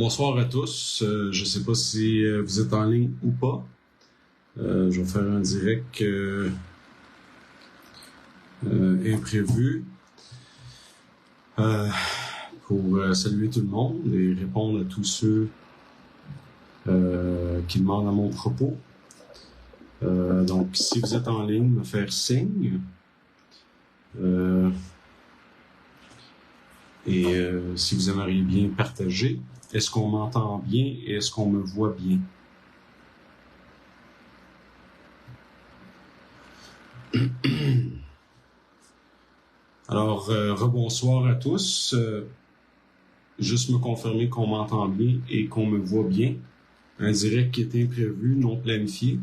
Bonsoir à tous. Je ne sais pas si vous êtes en ligne ou pas. Je vais faire un direct imprévu pour saluer tout le monde et répondre à tous ceux qui demandent à mon propos. Donc, si vous êtes en ligne, me faire signe. Si vous aimeriez bien partager, est-ce qu'on m'entend bien et est-ce qu'on me voit bien? Alors, rebonsoir à tous. Juste me confirmer qu'on m'entend bien et qu'on me voit bien. Un direct qui est imprévu, non planifié.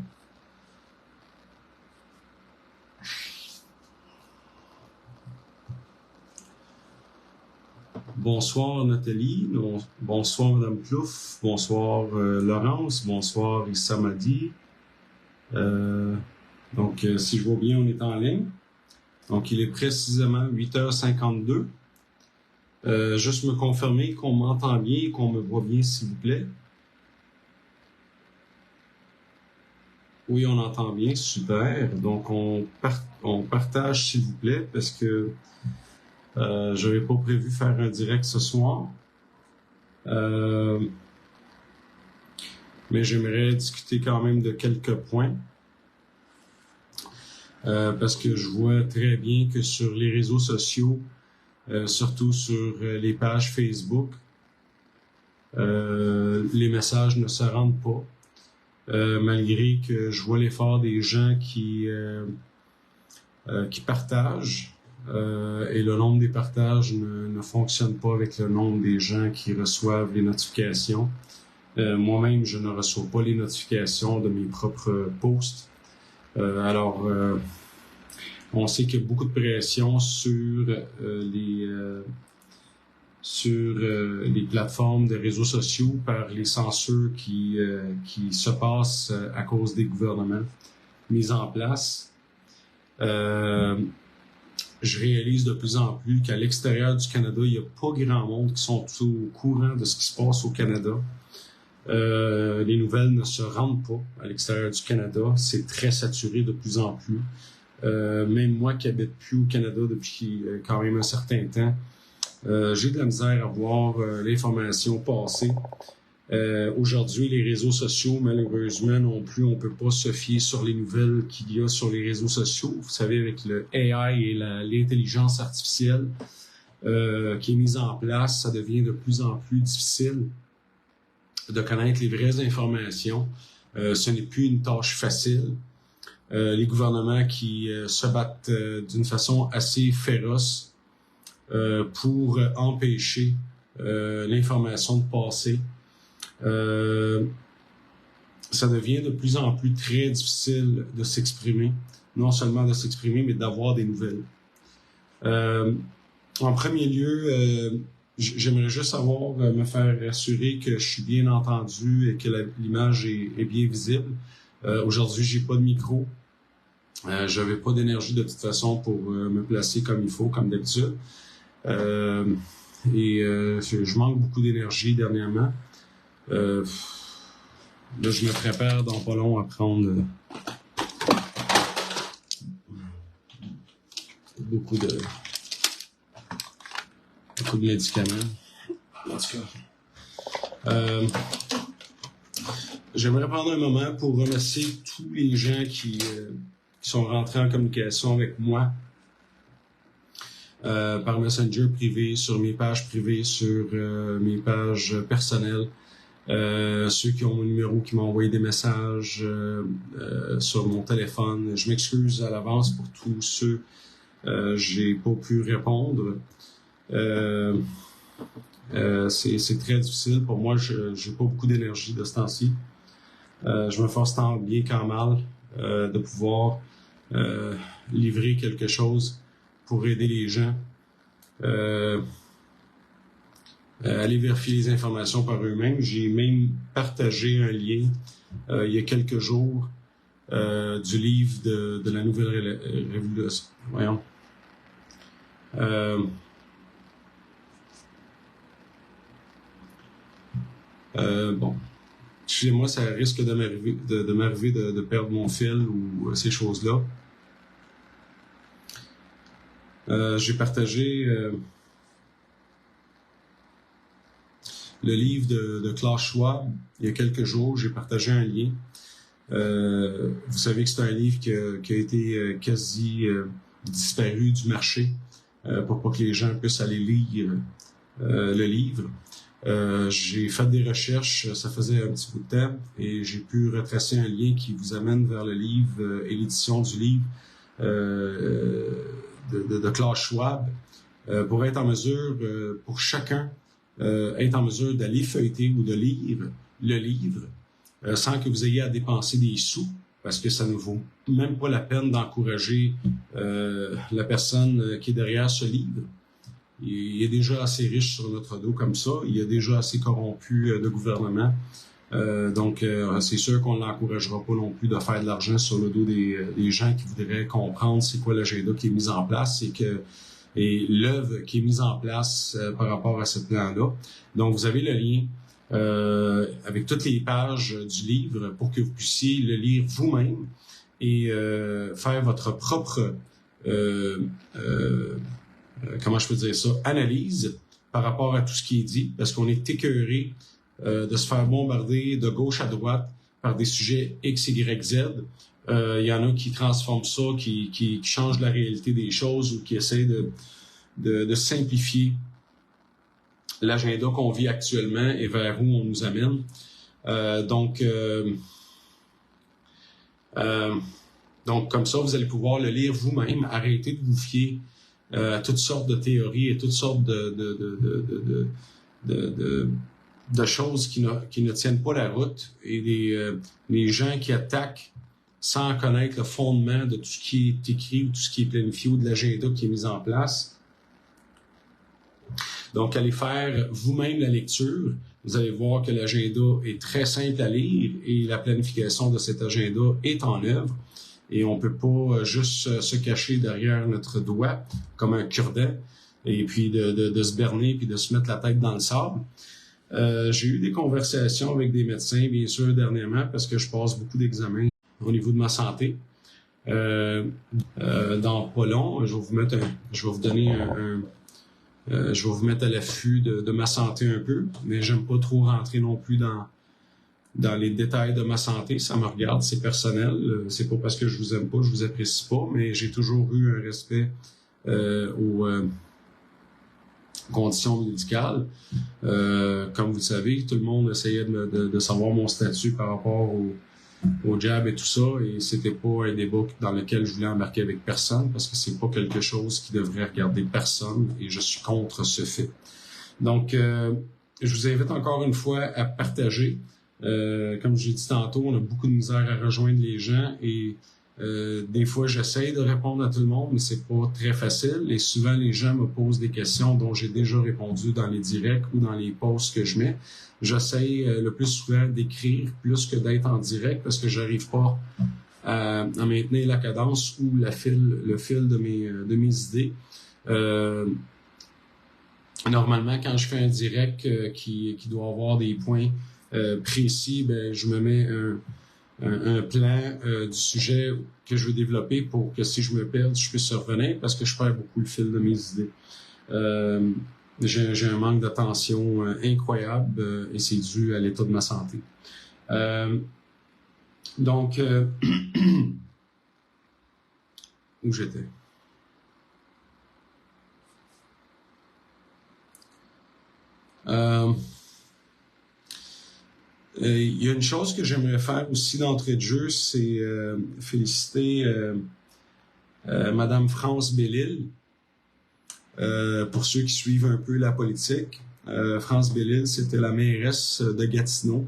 Bonsoir Nathalie, bonsoir Madame Plouf, bonsoir Laurence, bonsoir Issamadi. Donc, si je vois bien, on est en ligne. Donc, il est précisément 8h52. Juste me confirmer qu'on m'entend bien et qu'on me voit bien, s'il vous plaît. Oui, on entend bien, super. Donc, on partage, s'il vous plaît, parce que je n'avais pas prévu faire un direct ce soir. Mais j'aimerais discuter quand même de quelques points. Parce que je vois très bien que sur les réseaux sociaux, surtout sur les pages Facebook, les messages ne se rendent pas. Malgré que je vois l'effort des gens qui partagent, et le nombre des partages ne fonctionne pas avec le nombre des gens qui reçoivent les notifications. Moi-même, je ne reçois pas les notifications de mes propres posts. On sait qu'il y a beaucoup de pression sur les plateformes de réseaux sociaux par les censures qui se passent à cause des gouvernements mis en place. Je réalise de plus en plus qu'à l'extérieur du Canada, il n'y a pas grand monde qui sont au courant de ce qui se passe au Canada. Les nouvelles ne se rendent pas à l'extérieur du Canada. C'est très saturé de plus en plus. Même moi qui habite plus au Canada depuis quand même un certain temps, j'ai de la misère à voir l'information passer. Aujourd'hui, les réseaux sociaux, malheureusement, non plus, on peut pas se fier sur les nouvelles qu'il y a sur les réseaux sociaux. Vous savez, avec le AI et l'intelligence artificielle qui est mise en place, ça devient de plus en plus difficile de connaître les vraies informations. Ce n'est plus une tâche facile. Les gouvernements qui se battent d'une façon assez féroce pour empêcher l'information de passer. Ça devient de plus en plus très difficile de s'exprimer, non seulement de s'exprimer, mais d'avoir des nouvelles. En premier lieu, j'aimerais juste me faire assurer que je suis bien entendu et que l'image est bien visible. Aujourd'hui, j'ai pas de micro. J'avais pas d'énergie de toute façon pour me placer comme il faut, comme d'habitude. Je manque beaucoup d'énergie dernièrement. Là, je me prépare dans pas long à prendre beaucoup de médicaments. En tout cas, j'aimerais prendre un moment pour remercier tous les gens qui sont rentrés en communication avec moi par Messenger privé, sur mes pages privées, sur mes pages personnelles. Ceux qui ont mon numéro, qui m'ont envoyé des messages sur mon téléphone. Je m'excuse à l'avance pour tous ceux j'ai pas pu répondre. C'est très difficile pour moi. J'ai pas beaucoup d'énergie de ce temps-ci. Je me force tant bien qu'en mal de pouvoir livrer quelque chose pour aider les gens. Aller vérifier les informations par eux-mêmes. J'ai même partagé un lien il y a quelques jours du livre de la Nouvelle Révolution. Voyons. Bon, chez moi, ça risque de m'arriver de perdre mon fil ou ces choses-là. J'ai partagé le livre de Klaus Schwab il y a quelques jours. J'ai partagé un lien. Vous savez que c'est un livre qui a été quasi disparu du marché pour pas que les gens puissent aller lire le livre. J'ai fait des recherches, ça faisait un petit bout de temps, et j'ai pu retracer un lien qui vous amène vers le livre et l'édition du livre de Klaus Schwab, pour être en mesure, pour chacun, être en mesure d'aller feuilleter ou de lire le livre sans que vous ayez à dépenser des sous, parce que ça ne vaut même pas la peine d'encourager la personne qui est derrière ce livre. Il est déjà assez riche sur notre dos comme ça. Il est déjà assez corrompu de gouvernement. Donc, c'est sûr qu'on ne l'encouragera pas non plus de faire de l'argent sur le dos des gens qui voudraient comprendre c'est quoi l'agenda qui est mis en place et l'œuvre qui est mise en place par rapport à ce plan-là. Donc, vous avez le lien avec toutes les pages du livre pour que vous puissiez le lire vous-même et faire votre propre comment je peux dire ça, analyse par rapport à tout ce qui est dit, parce qu'on est écœuré de se faire bombarder de gauche à droite par des sujets X, Y, Z. Il y en a qui transforment ça, qui changent la réalité des choses ou qui essaient de simplifier l'agenda qu'on vit actuellement et vers où on nous amène. Donc, comme ça, vous allez pouvoir le lire vous-même, arrêter de vous fier toutes sortes de théories et toutes sortes de choses qui ne tiennent pas la route et les gens qui attaquent sans connaître le fondement de tout ce qui est écrit ou tout ce qui est planifié ou de l'agenda qui est mis en place. Donc, allez faire vous-même la lecture. Vous allez voir que l'agenda est très simple à lire et la planification de cet agenda est en œuvre. Et on peut pas juste se cacher derrière notre doigt comme un cure-dent et puis de se berner puis de se mettre la tête dans le sable. J'ai eu des conversations avec des médecins, bien sûr, dernièrement, parce que je passe beaucoup d'examens au niveau de ma santé. Dans pas long, je vais vous mettre à l'affût de ma santé un peu, mais j'aime pas trop rentrer non plus dans les détails de ma santé. Ça me regarde, c'est personnel. C'est pas parce que je vous aime pas, je vous apprécie pas, mais j'ai toujours eu un respect aux conditions médicales. Comme vous le savez, tout le monde essayait de savoir mon statut par rapport au jab et tout ça, et c'était pas un débat dans lequel je voulais embarquer avec personne, parce que c'est pas quelque chose qui devrait regarder personne, et je suis contre ce fait. Donc, je vous invite encore une fois à partager. Comme j'ai dit tantôt, on a beaucoup de misère à rejoindre les gens et des fois j'essaye de répondre à tout le monde, mais c'est pas très facile et souvent les gens me posent des questions dont j'ai déjà répondu dans les directs ou dans les posts que je mets. J'essaye le plus souvent d'écrire plus que d'être en direct parce que j'arrive pas à maintenir la cadence ou le fil de mes idées. Normalement, quand je fais un direct qui doit avoir des points précis, ben, je me mets un plan du sujet que je veux développer pour que si je me perds, je puisse revenir parce que je perds beaucoup le fil de mes idées. J'ai un manque d'attention incroyable et c'est dû à l'état de ma santé. Donc, où j'étais? Il y a une chose que j'aimerais faire aussi d'entrée de jeu, c'est féliciter Madame France Bellil. Pour ceux qui suivent un peu la politique, France Bellil, c'était la mairesse de Gatineau.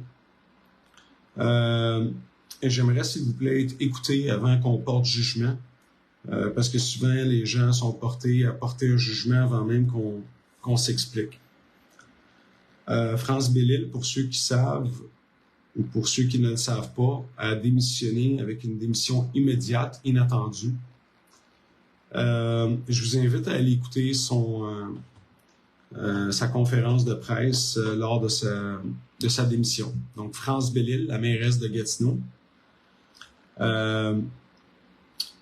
Et j'aimerais, s'il vous plaît, être écouté avant qu'on porte jugement, parce que souvent, les gens sont portés à porter un jugement avant même qu'on s'explique. France Bellil, pour ceux qui savent, ou pour ceux qui ne le savent pas, a démissionné avec une démission immédiate, inattendue. Je vous invite à aller écouter sa conférence de presse lors de de sa démission. Donc, France Bellil, la mairesse de Gatineau.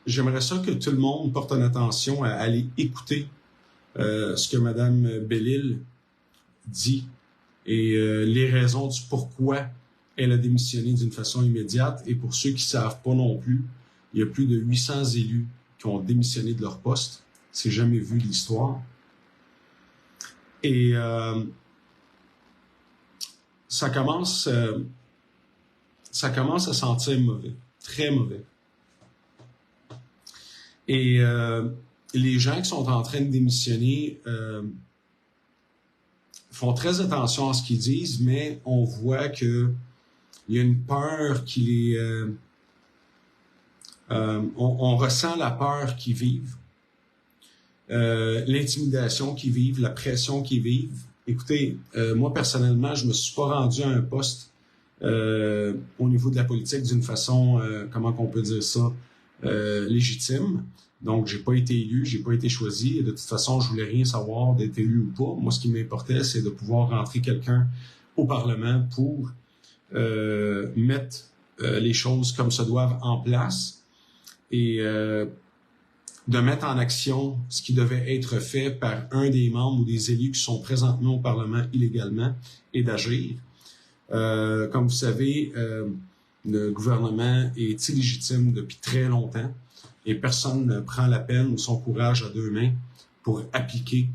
J'aimerais ça que tout le monde porte une attention à aller écouter ce que Mme Bellil dit et les raisons du pourquoi elle a démissionné d'une façon immédiate. Et pour ceux qui ne savent pas non plus, il y a plus de 800 élus qui ont démissionné de leur poste. C'est jamais vu de l'histoire. Et ça commence à sentir mauvais, très mauvais. Et les gens qui sont en train de démissionner font très attention à ce qu'ils disent, mais on voit que il y a une peur qui les... on ressent la peur qu'ils vivent, l'intimidation qu'ils vivent, la pression qu'ils vivent. Écoutez, moi personnellement, je me suis pas rendu à un poste au niveau de la politique d'une façon, comment qu'on peut dire ça, légitime. Donc, j'ai pas été élu, j'ai pas été choisi. Et de toute façon, je voulais rien savoir d'être élu ou pas. Moi, ce qui m'importait, c'est de pouvoir rentrer quelqu'un au Parlement pour mettre les choses comme se doivent en place et de mettre en action ce qui devait être fait par un des membres ou des élus qui sont présentement au Parlement illégalement et d'agir. Comme vous savez, le gouvernement est illégitime depuis très longtemps et personne ne prend la peine ou son courage à deux mains pour appliquer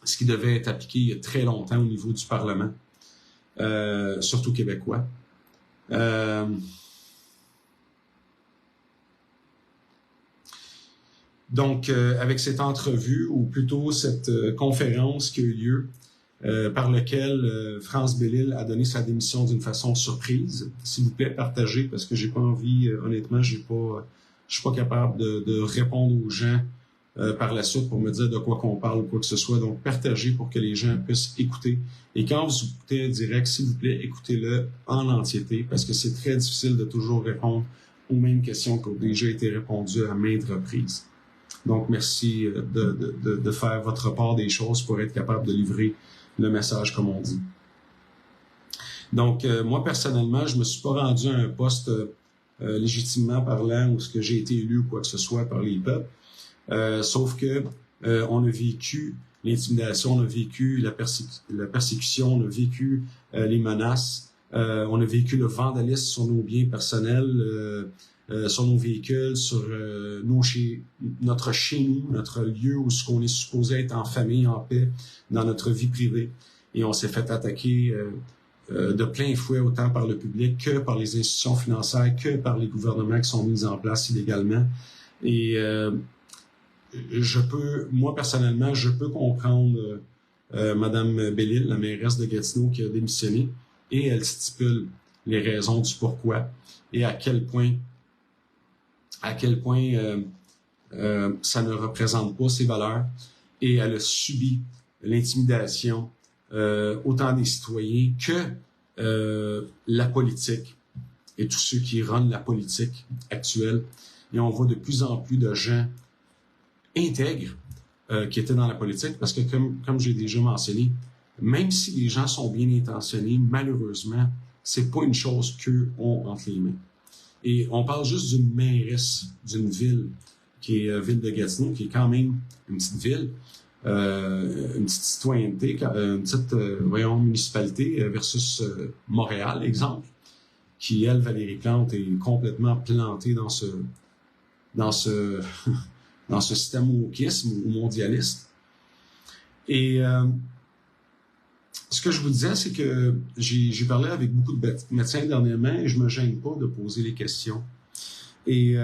ce qui devait être appliqué il y a très longtemps au niveau du Parlement, surtout québécois. Donc, avec cette entrevue, ou plutôt cette conférence qui a eu lieu, par laquelle France Bellil a donné sa démission d'une façon surprise. S'il vous plaît, partagez, parce que j'ai pas envie, honnêtement, je suis pas capable de répondre aux gens par la suite pour me dire de quoi qu'on parle ou quoi que ce soit. Donc, partagez pour que les gens puissent écouter. Et quand vous écoutez un direct, s'il vous plaît, écoutez-le en entièreté, parce que c'est très difficile de toujours répondre aux mêmes questions qui ont déjà été répondues à maintes reprises. Donc, merci de faire votre part des choses pour être capable de livrer le message, comme on dit. Donc, moi, personnellement, je me suis pas rendu à un poste légitimement parlant où ce que j'ai été élu ou quoi que ce soit par les peuples. Sauf que on a vécu l'intimidation, on a vécu la persécution, on a vécu les menaces, on a vécu le vandalisme sur nos biens personnels, sur nos véhicules, sur notre chez nous, notre lieu où ce qu'on est supposé être en famille, en paix, dans notre vie privée. Et on s'est fait attaquer de plein fouet autant par le public que par les institutions financières, que par les gouvernements qui sont mis en place illégalement. Et moi personnellement, je peux comprendre Madame Bellil, la mairesse de Gatineau, qui a démissionné, et elle stipule les raisons du pourquoi et à quel point ça ne représente pas ses valeurs, et elle a subi l'intimidation autant des citoyens que la politique et tous ceux qui rendent la politique actuelle. Et on voit de plus en plus de gens intègres qui étaient dans la politique, parce que comme j'ai déjà mentionné, même si les gens sont bien intentionnés, malheureusement, c'est pas une chose qu'eux ont entre les mains. Et on parle juste d'une mairesse d'une ville, qui est ville de Gatineau, qui est quand même une petite ville, une petite citoyenneté, une petite municipalité versus Montréal, exemple, qui, elle, Valérie Plante, est complètement plantée dans ce système wokisme ou mondialiste. Et ce que je vous disais, c'est que j'ai parlé avec beaucoup de médecins dernièrement et je me gêne pas de poser les questions. Et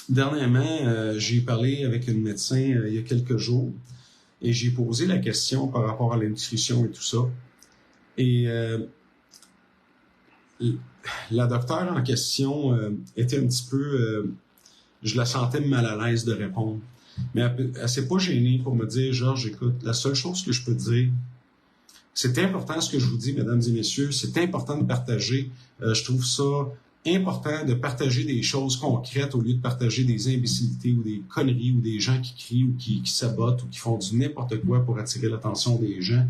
dernièrement, j'ai parlé avec une médecin il y a quelques jours et j'ai posé la question par rapport à la nutrition et tout ça. Et la docteure en question était un petit peu... je la sentais mal à l'aise de répondre. Mais elle s'est pas gênée pour me dire, Georges, écoute, la seule chose que je peux te dire, c'est important ce que je vous dis, mesdames et messieurs, c'est important de partager. Je trouve ça important de partager des choses concrètes au lieu de partager des imbécilités ou des conneries ou des gens qui crient ou qui sabotent ou qui font du n'importe quoi pour attirer l'attention des gens.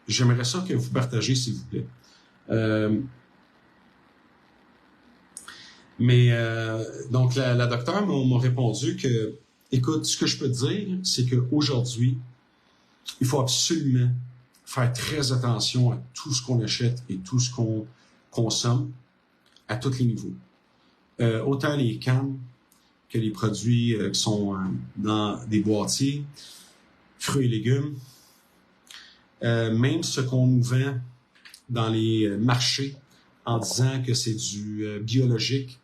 J'aimerais ça que vous partagez, s'il vous plaît. Donc, la docteure m'a répondu que, écoute, ce que je peux te dire, c'est qu'aujourd'hui, il faut absolument faire très attention à tout ce qu'on achète et tout ce qu'on consomme à tous les niveaux. Autant les cannes que les produits qui sont dans des boîtiers, fruits et légumes, même ce qu'on nous vend dans les marchés en disant que c'est du biologique,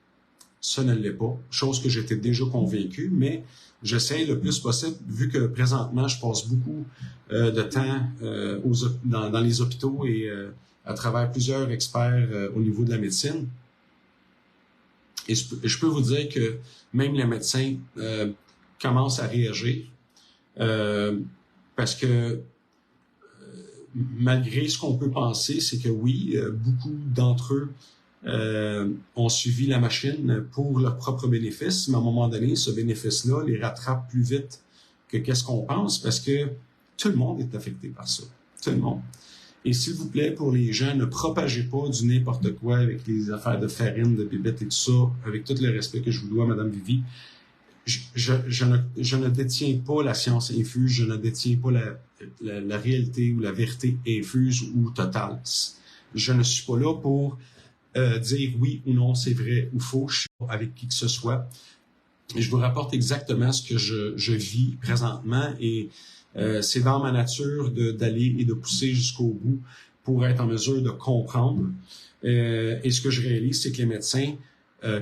ça ne l'est pas. Chose que j'étais déjà convaincu, mais j'essaie le plus possible, vu que présentement, je passe beaucoup de temps dans les hôpitaux et à travers plusieurs experts au niveau de la médecine. Et je peux vous dire que même les médecins commencent à réagir parce que malgré ce qu'on peut penser, c'est que oui, beaucoup d'entre eux ont suivi la machine pour leur propre bénéfice, mais à un moment donné, ce bénéfice-là les rattrape plus vite que qu'est-ce qu'on pense, parce que tout le monde est affecté par ça. Tout le monde. Et s'il vous plaît, pour les gens, ne propagez pas du n'importe quoi avec les affaires de farine, de bébête et tout ça, avec tout le respect que je vous dois, Madame Vivi. Je ne détiens pas la science infuse, je ne détiens pas la réalité ou la vérité infuse ou totale. Je ne suis pas là pour dire oui ou non, c'est vrai ou faux, je suis pas avec qui que ce soit. Et je vous rapporte exactement ce que je vis présentement et c'est dans ma nature d'aller et de pousser jusqu'au bout pour être en mesure de comprendre. Et ce que je réalise, c'est que les médecins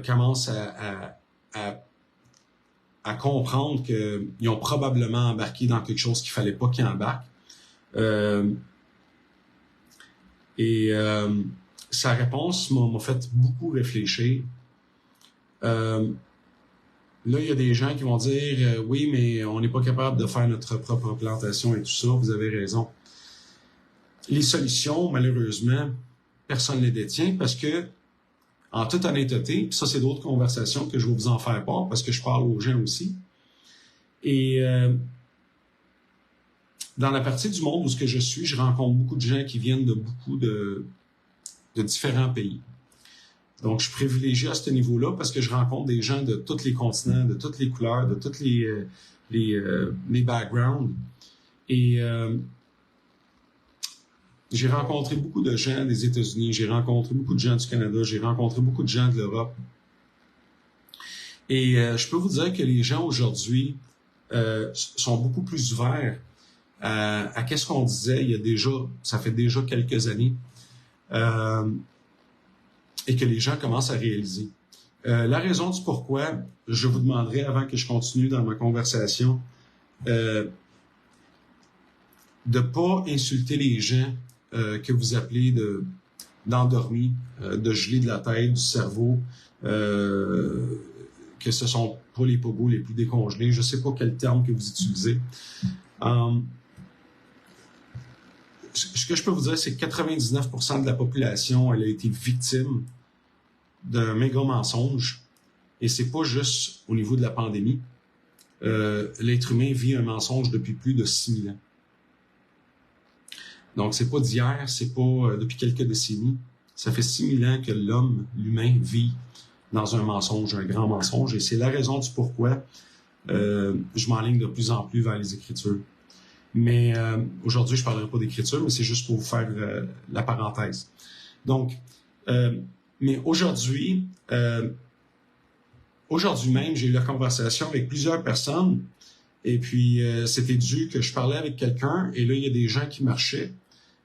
commencent à comprendre qu'ils ont probablement embarqué dans quelque chose qu'il fallait pas qu'ils embarquent. Sa réponse m'a fait beaucoup réfléchir. Là, il y a des gens qui vont dire oui, mais on n'est pas capable de faire notre propre plantation et tout ça. Vous avez raison. Les solutions, malheureusement, personne ne les détient parce que, en toute honnêteté, puis ça, c'est d'autres conversations que je vais vous en faire part parce que je parle aux gens aussi. Et dans la partie du monde où ce que je suis, je rencontre beaucoup de gens qui viennent de beaucoup de différents pays. Donc, je suis privilégié à ce niveau-là parce que je rencontre des gens de tous les continents, de toutes les couleurs, de tous les backgrounds. Et j'ai rencontré beaucoup de gens des États-Unis, j'ai rencontré beaucoup de gens du Canada, j'ai rencontré beaucoup de gens de l'Europe. Et je peux vous dire que les gens aujourd'hui sont beaucoup plus ouverts à qu'est-ce qu'on disait ça fait déjà quelques années. Et que les gens commencent à réaliser. La raison du pourquoi, je vous demanderai avant que je continue dans ma conversation, de pas insulter les gens que vous appelez d'endormis, de gelés de la tête, du cerveau, que ce sont pas les pogos les plus décongelés. Je sais pas quel terme que vous utilisez. Ce que je peux vous dire, c'est que 99% de la population, elle a été victime d'un méga mensonge. Et c'est pas juste au niveau de la pandémie. L'être humain vit un mensonge depuis plus de 6000 ans. Donc, c'est pas d'hier, c'est pas depuis quelques décennies. Ça fait 6000 ans que l'humain, vit dans un mensonge, un grand mensonge. Et c'est la raison du pourquoi je m'enligne de plus en plus vers les Écritures. Mais aujourd'hui, je ne parlerai pas d'écriture, mais c'est juste pour vous faire la parenthèse. Donc, mais aujourd'hui même, j'ai eu la conversation avec plusieurs personnes et puis c'était dû que je parlais avec quelqu'un et là, il y a des gens qui marchaient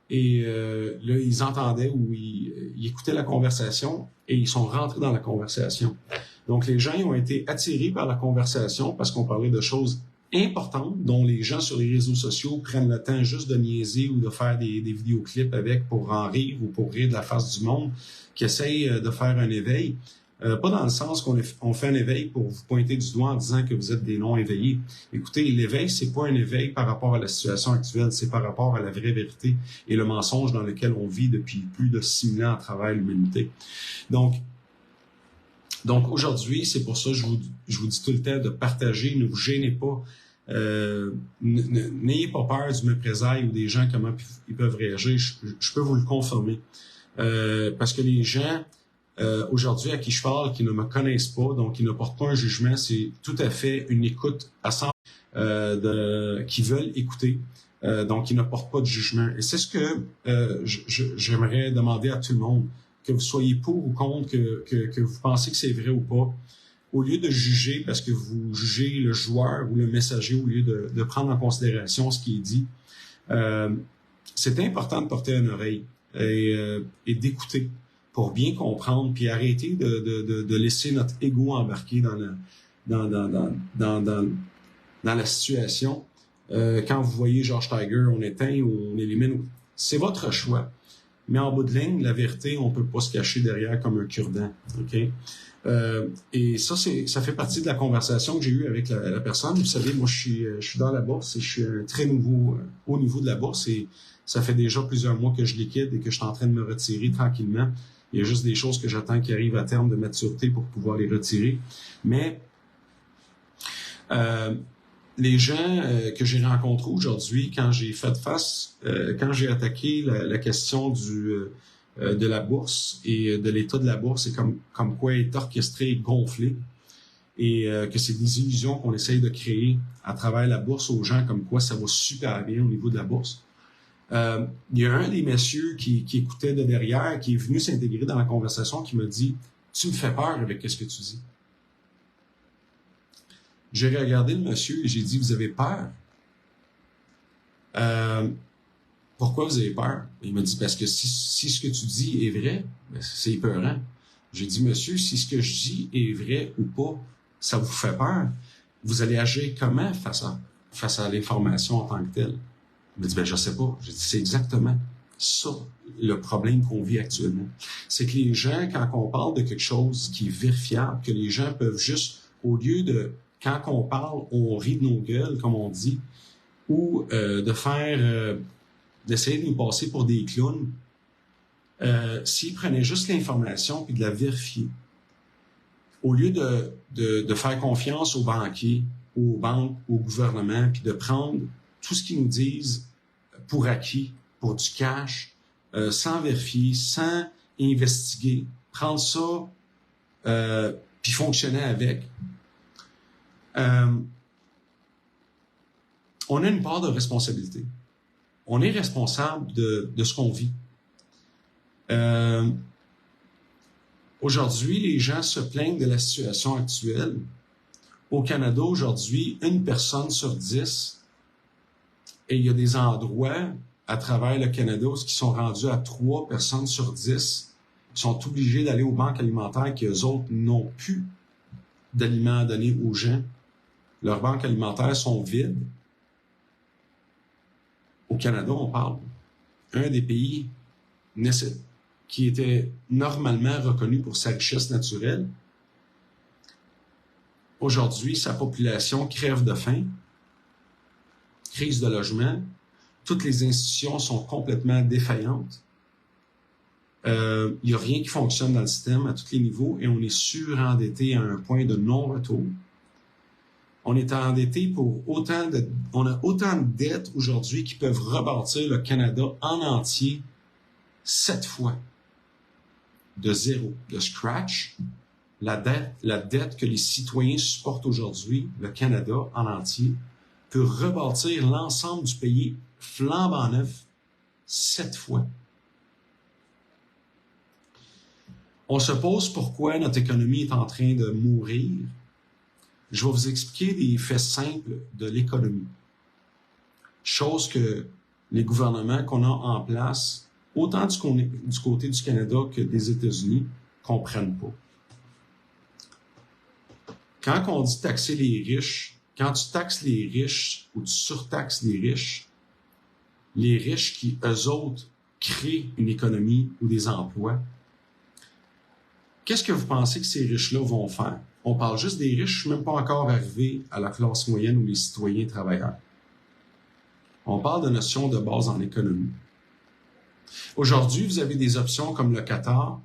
et là, ils entendaient ou ils écoutaient la conversation et ils sont rentrés dans la conversation. Donc, les gens ils ont été attirés par la conversation parce qu'on parlait de choses importantes dont les gens sur les réseaux sociaux prennent le temps juste de niaiser ou de faire des vidéoclips avec pour en rire ou pour rire de la face du monde, qui essayent de faire un éveil. Pas dans le sens qu'on fait un éveil pour vous pointer du doigt en disant que vous êtes des non-éveillés. Écoutez, l'éveil, c'est pas un éveil par rapport à la situation actuelle, c'est par rapport à la vraie vérité et le mensonge dans lequel on vit depuis plus de 6000 ans à travers l'humanité. Donc aujourd'hui, c'est pour ça que je vous dis tout le temps de partager, ne vous gênez pas N'ayez pas peur du méprésailles ou des gens, comment ils peuvent réagir. Je peux vous le confirmer. Parce que les gens, aujourd'hui, à qui je parle, qui ne me connaissent pas, donc qui ne portent pas un jugement, c'est tout à fait une écoute à 100%, qui veulent écouter. Donc, ils ne portent pas de jugement. Et c'est ce que j'aimerais demander à tout le monde, que vous soyez pour ou contre, que vous pensez que c'est vrai ou pas. Au lieu de juger parce que vous jugez le joueur ou le messager, au lieu de prendre en considération ce qui est dit, c'est important de porter une oreille et d'écouter pour bien comprendre, puis arrêter de laisser notre ego embarquer dans la situation. Quand vous voyez George Tiger, on éteint ou on élimine, c'est votre choix. Mais en bout de ligne, la vérité, on peut pas se cacher derrière comme un cure-dent. Okay? Et ça fait partie de la conversation que j'ai eue avec la personne. Vous savez, moi, je suis dans la bourse et je suis un très haut niveau de la bourse et ça fait déjà plusieurs mois que je liquide et que je suis en train de me retirer tranquillement. Il y a juste des choses que j'attends qui arrivent à terme de maturité pour pouvoir les retirer. Mais les gens que j'ai rencontrés aujourd'hui, quand j'ai fait face, quand j'ai attaqué la question de la bourse et de l'état de la bourse, et comme quoi elle est orchestrée et gonflée, et que c'est des illusions qu'on essaye de créer à travers la bourse aux gens, comme quoi ça va super bien au niveau de la bourse. Il y a un des messieurs qui écoutait de derrière, qui est venu s'intégrer dans la conversation, qui m'a dit « Tu me fais peur avec ce que tu dis. » J'ai regardé le monsieur et j'ai dit, vous avez peur? Pourquoi vous avez peur? Il m'a dit, parce que si ce que tu dis est vrai, ben c'est épeurant. J'ai dit, monsieur, si ce que je dis est vrai ou pas, ça vous fait peur, vous allez agir comment face à l'information en tant que telle? Il m'a dit, ben je sais pas. J'ai dit, c'est exactement ça le problème qu'on vit actuellement. C'est que les gens, quand on parle de quelque chose qui est vérifiable, que les gens peuvent juste, au lieu de quand on parle, on rit de nos gueules, comme on dit, ou d'essayer de nous passer pour des clowns, s'ils prenaient juste l'information et de la vérifier, au lieu de faire confiance aux banquiers, aux banques, au gouvernement, puis de prendre tout ce qu'ils nous disent pour acquis, pour du cash, sans vérifier, sans investiguer, prendre ça, puis fonctionner avec. On a une part de responsabilité. On est responsable de ce qu'on vit. Aujourd'hui, les gens se plaignent de la situation actuelle. Au Canada, aujourd'hui, 1 personne sur 10, et il y a des endroits à travers le Canada où ils sont rendus à 3 personnes sur 10 qui sont obligés d'aller aux banques alimentaires qui, eux autres, n'ont plus d'aliments à donner aux gens. Leurs banques alimentaires sont vides. Au Canada, on parle un des pays qui était normalement reconnu pour sa richesse naturelle. Aujourd'hui, sa population crève de faim, crise de logement, toutes les institutions sont complètement défaillantes. Il n'y a rien qui fonctionne dans le système à tous les niveaux et on est surendetté à un point de non-retour. On est endetté on a autant de dettes aujourd'hui qui peuvent rebâtir le Canada en entier 7 fois. De zéro, de scratch, la dette que les citoyens supportent aujourd'hui, le Canada en entier, peut rebâtir l'ensemble du pays flambant neuf 7 fois. On se pose pourquoi notre économie est en train de mourir. Je vais vous expliquer des faits simples de l'économie. Chose que les gouvernements qu'on a en place, autant du côté du Canada que des États-Unis, comprennent pas. Quand on dit taxer les riches, quand tu taxes les riches ou tu surtaxes les riches qui, eux autres, créent une économie ou des emplois, qu'est-ce que vous pensez que ces riches-là vont faire? On parle juste des riches, je ne suis même pas encore arrivé à la classe moyenne ou les citoyens travailleurs. On parle de notions de base en économie. Aujourd'hui, vous avez des options comme le Qatar,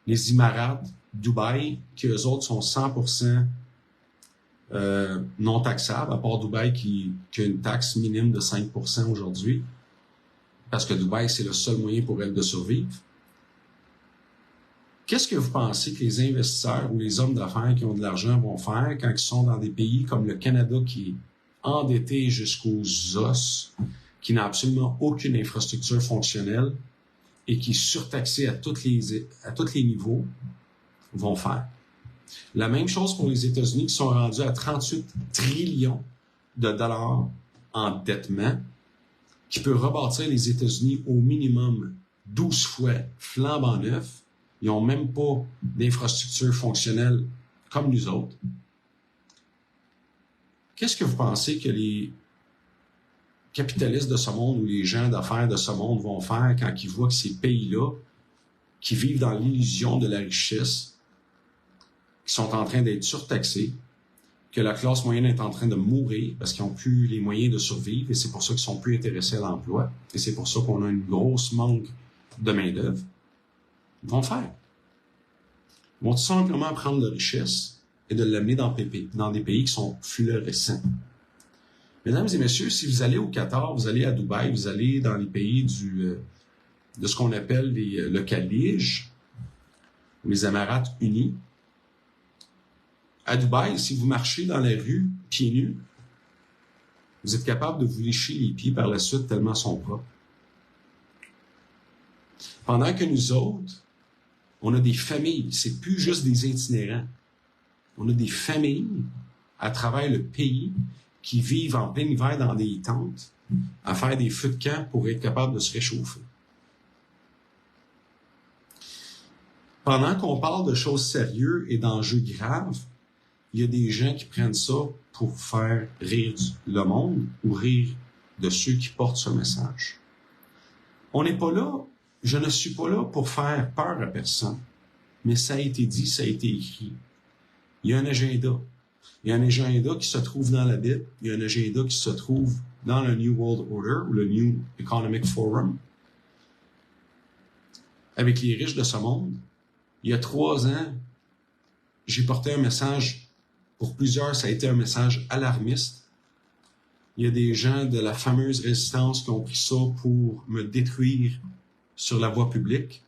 les Émirats, Dubaï, qui eux autres sont 100% non taxables, à part Dubaï qui a une taxe minime de 5% aujourd'hui, parce que Dubaï, c'est le seul moyen pour elle de survivre. Qu'est-ce que vous pensez que les investisseurs ou les hommes d'affaires qui ont de l'argent vont faire quand ils sont dans des pays comme le Canada qui est endetté jusqu'aux os, qui n'a absolument aucune infrastructure fonctionnelle et qui est surtaxé à tous les niveaux, vont faire? La même chose pour les États-Unis qui sont rendus à 38 trillions de dollars en endettement, qui peut rebâtir les États-Unis au minimum 12 fois flambant neuf. Ils n'ont même pas d'infrastructure fonctionnelle comme nous autres. Qu'est-ce que vous pensez que les capitalistes de ce monde ou les gens d'affaires de ce monde vont faire quand ils voient que ces pays-là, qui vivent dans l'illusion de la richesse, qui sont en train d'être surtaxés, que la classe moyenne est en train de mourir parce qu'ils n'ont plus les moyens de survivre et c'est pour ça qu'ils sont plus intéressés à l'emploi et c'est pour ça qu'on a une grosse manque de main-d'œuvre, ils vont faire. Ils vont tout simplement prendre leur richesse et de l'amener dans des pays qui sont fluorescents. Mesdames et messieurs, si vous allez au Qatar, vous allez à Dubaï, vous allez dans les pays de ce qu'on appelle le Khalij, ou les Émirats unis, à Dubaï, si vous marchez dans la rue pieds nus, vous êtes capable de vous lécher les pieds par la suite tellement ils sont propres. Pendant que nous autres, on a des familles, c'est plus juste des itinérants. On a des familles à travers le pays qui vivent en plein hiver dans des tentes à faire des feux de camp pour être capable de se réchauffer. Pendant qu'on parle de choses sérieuses et d'enjeux graves, il y a des gens qui prennent ça pour faire rire le monde ou rire de ceux qui portent ce message. On n'est pas là, je ne suis pas là pour faire peur à personne, mais ça a été dit, ça a été écrit. Il y a un agenda. Il y a un agenda qui se trouve dans la Bible, il y a un agenda qui se trouve dans le New World Order ou le New Economic Forum. Avec les riches de ce monde, il y a 3 ans, j'ai porté un message. Pour plusieurs, ça a été un message alarmiste. Il y a des gens de la fameuse résistance qui ont pris ça pour me détruire sur la voie publique,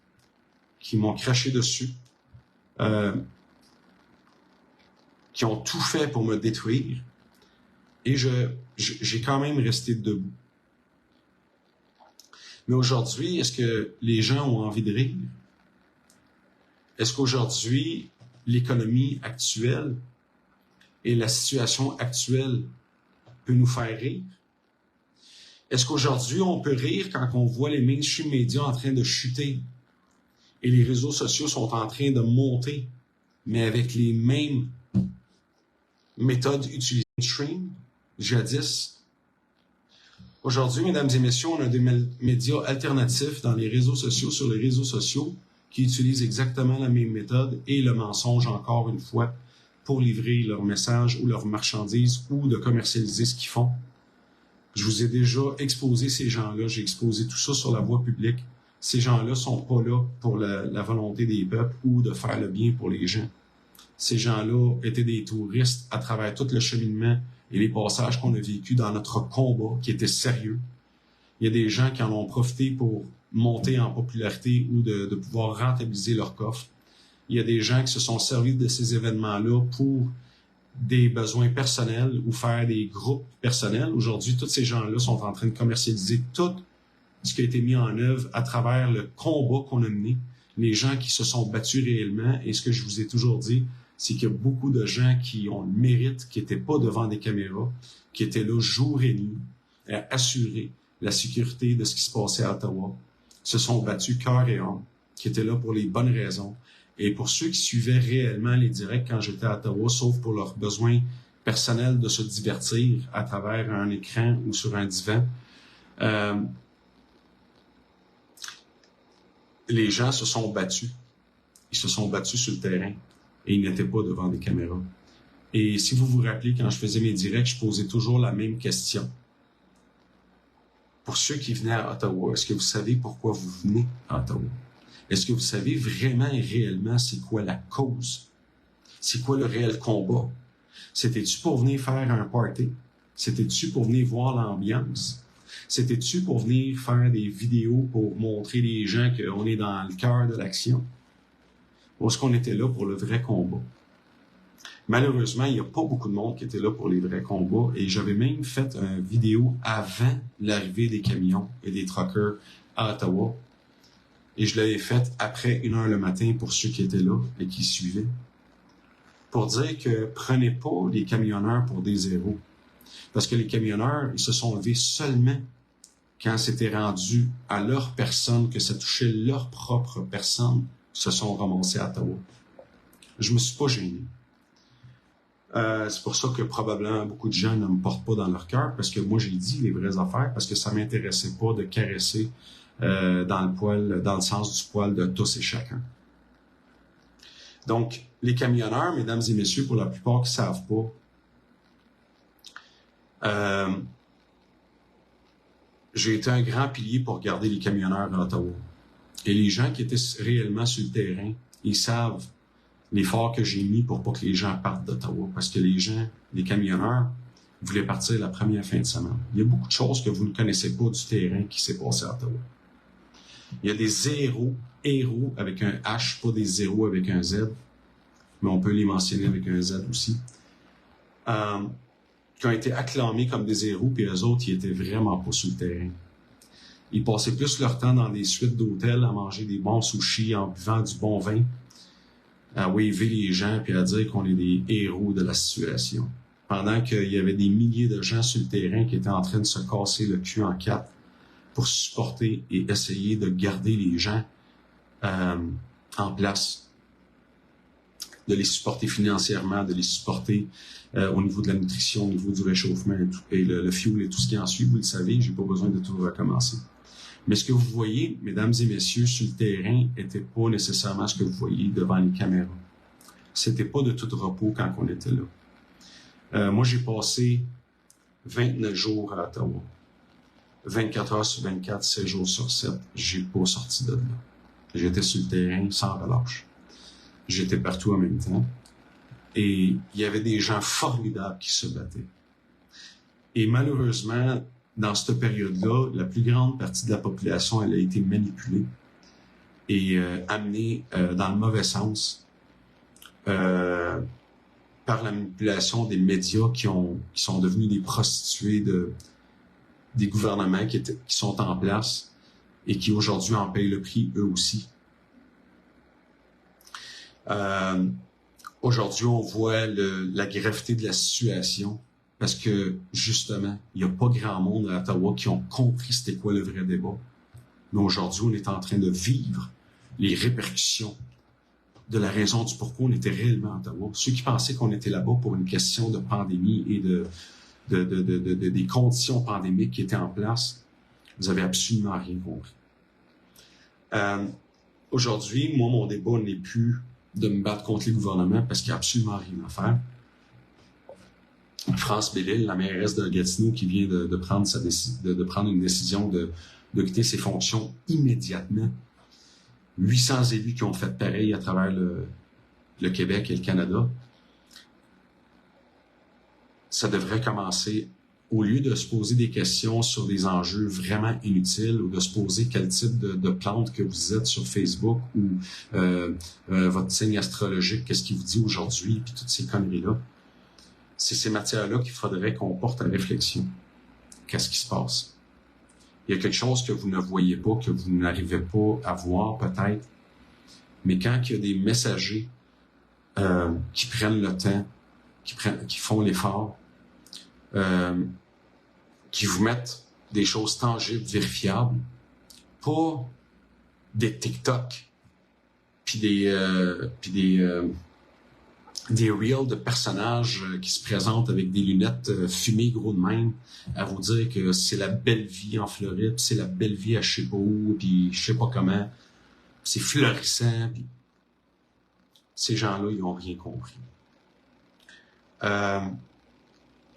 qui m'ont craché dessus, qui ont tout fait pour me détruire. Et j'ai quand même resté debout. Mais aujourd'hui, est-ce que les gens ont envie de rire? Est-ce qu'aujourd'hui, l'économie actuelle et la situation actuelle peut nous faire rire? Est-ce qu'aujourd'hui, on peut rire quand on voit les mainstream médias en train de chuter et les réseaux sociaux sont en train de monter, mais avec les mêmes méthodes utilisées mainstream, jadis? Aujourd'hui, mesdames et messieurs, on a des médias alternatifs dans les réseaux sociaux, sur les réseaux sociaux, qui utilisent exactement la même méthode et le mensonge encore une fois pour livrer leur message ou leur marchandise ou de commercialiser ce qu'ils font. Je vous ai déjà exposé ces gens-là, j'ai exposé tout ça sur la voie publique. Ces gens-là sont pas là pour la volonté des peuples ou de faire le bien pour les gens. Ces gens-là étaient des touristes à travers tout le cheminement et les passages qu'on a vécus dans notre combat qui était sérieux. Il y a des gens qui en ont profité pour monter en popularité ou de pouvoir rentabiliser leur coffre. Il y a des gens qui se sont servis de ces événements-là pour des besoins personnels ou faire des groupes personnels. Aujourd'hui, tous ces gens-là sont en train de commercialiser tout ce qui a été mis en œuvre à travers le combat qu'on a mené, les gens qui se sont battus réellement. Et ce que je vous ai toujours dit, c'est qu'il y a beaucoup de gens qui ont le mérite, qui n'étaient pas devant des caméras, qui étaient là jour et nuit à assurer la sécurité de ce qui se passait à Ottawa, se sont battus cœur et âme, qui étaient là pour les bonnes raisons. Et pour ceux qui suivaient réellement les directs quand j'étais à Ottawa, sauf pour leurs besoins personnels de se divertir à travers un écran ou sur un divan, les gens se sont battus. Ils se sont battus sur le terrain et ils n'étaient pas devant des caméras. Et si vous vous rappelez, quand je faisais mes directs, je posais toujours la même question. Pour ceux qui venaient à Ottawa, est-ce que vous savez pourquoi vous venez à Ottawa? Est-ce que vous savez vraiment et réellement c'est quoi la cause? C'est quoi le réel combat? C'était-tu pour venir faire un party? C'était-tu pour venir voir l'ambiance? C'était-tu pour venir faire des vidéos pour montrer les gens qu'on est dans le cœur de l'action? Ou est-ce qu'on était là pour le vrai combat? Malheureusement, il n'y a pas beaucoup de monde qui était là pour les vrais combats et j'avais même fait une vidéo avant l'arrivée des camions et des truckers à Ottawa. Et je l'avais faite après 1h le matin pour ceux qui étaient là et qui suivaient. Pour dire que prenez pas les camionneurs pour des héros. Parce que les camionneurs, ils se sont levés seulement quand c'était rendu à leur personne, que ça touchait leur propre personne, se sont ramassés à Ottawa. Je me suis pas gêné. C'est pour ça que probablement beaucoup de gens ne me portent pas dans leur cœur, parce que moi j'ai dit les vraies affaires, parce que ça m'intéressait pas de caresser dans le poil, dans le sens du poil de tous et chacun. Donc, les camionneurs, mesdames et messieurs, pour la plupart qui ne savent pas, j'ai été un grand pilier pour garder les camionneurs à Ottawa. Et les gens qui étaient réellement sur le terrain, ils savent l'effort que j'ai mis pour pas que les gens partent d'Ottawa. Parce que les gens, les camionneurs, voulaient partir la première fin de semaine. Il y a beaucoup de choses que vous ne connaissez pas du terrain qui s'est passé à Ottawa. Il y a des héros avec un H, pas des zéros avec un Z, mais on peut les mentionner avec un Z aussi, qui ont été acclamés comme des héros, puis eux autres, ils étaient vraiment pas sur le terrain. Ils passaient plus leur temps dans des suites d'hôtels à manger des bons sushis en buvant du bon vin, à waver les gens puis à dire qu'on est des héros de la situation. Pendant qu'il y avait des milliers de gens sur le terrain qui étaient en train de se casser le cul en quatre pour supporter et essayer de garder les gens en place, de les supporter financièrement, de les supporter au niveau de la nutrition, au niveau du réchauffement et le fuel et tout ce qui en suit. Vous le savez, j'ai pas besoin de tout recommencer. Mais ce que vous voyez, mesdames et messieurs, sur le terrain, n'était pas nécessairement ce que vous voyez devant les caméras. C'était pas de tout repos quand on était là. Moi, j'ai passé 29 jours à Ottawa. 24 heures sur 24, 7 jours sur 7. J'ai pas sorti de là. J'étais sur le terrain sans relâche. J'étais partout en même temps. Et il y avait des gens formidables qui se battaient. Et malheureusement, dans cette période-là, la plus grande partie de la population, elle a été manipulée et amenée dans le mauvais sens par la manipulation des médias qui sont devenus des prostituées des gouvernements qui sont en place et qui aujourd'hui en payent le prix eux aussi. Aujourd'hui, on voit la gravité de la situation. Parce que, justement, il n'y a pas grand monde à Ottawa qui ont compris c'était quoi le vrai débat. Mais aujourd'hui, on est en train de vivre les répercussions de la raison du pourquoi on était réellement à Ottawa. Ceux qui pensaient qu'on était là-bas pour une question de pandémie et des conditions pandémiques qui étaient en place, vous avez absolument rien compris. Aujourd'hui, moi, mon débat n'est plus de me battre contre les gouvernements parce qu'il n'y a absolument rien à faire. France Bellil, la mairesse de Gatineau, qui vient de prendre une décision de quitter ses fonctions immédiatement. 800 élus qui ont fait pareil à travers le Québec et le Canada. Ça devrait commencer, au lieu de se poser des questions sur des enjeux vraiment inutiles ou de se poser quel type de plante que vous êtes sur Facebook ou votre signe astrologique, qu'est-ce qu'il vous dit aujourd'hui, puis toutes ces conneries-là. C'est ces matières-là qu'il faudrait qu'on porte à réflexion. Qu'est-ce qui se passe? Il y a quelque chose que vous ne voyez pas, que vous n'arrivez pas à voir peut-être. Mais quand il y a des messagers qui prennent le temps, qui font l'effort, qui vous mettent des choses tangibles, vérifiables, pas des TikTok, puis des reels de personnages qui se présentent avec des lunettes fumées gros de même, à vous dire que c'est la belle vie en Floride, c'est la belle vie à je sais pas où, puis je sais pas comment, c'est florissant, puis ces gens-là, ils ont rien compris.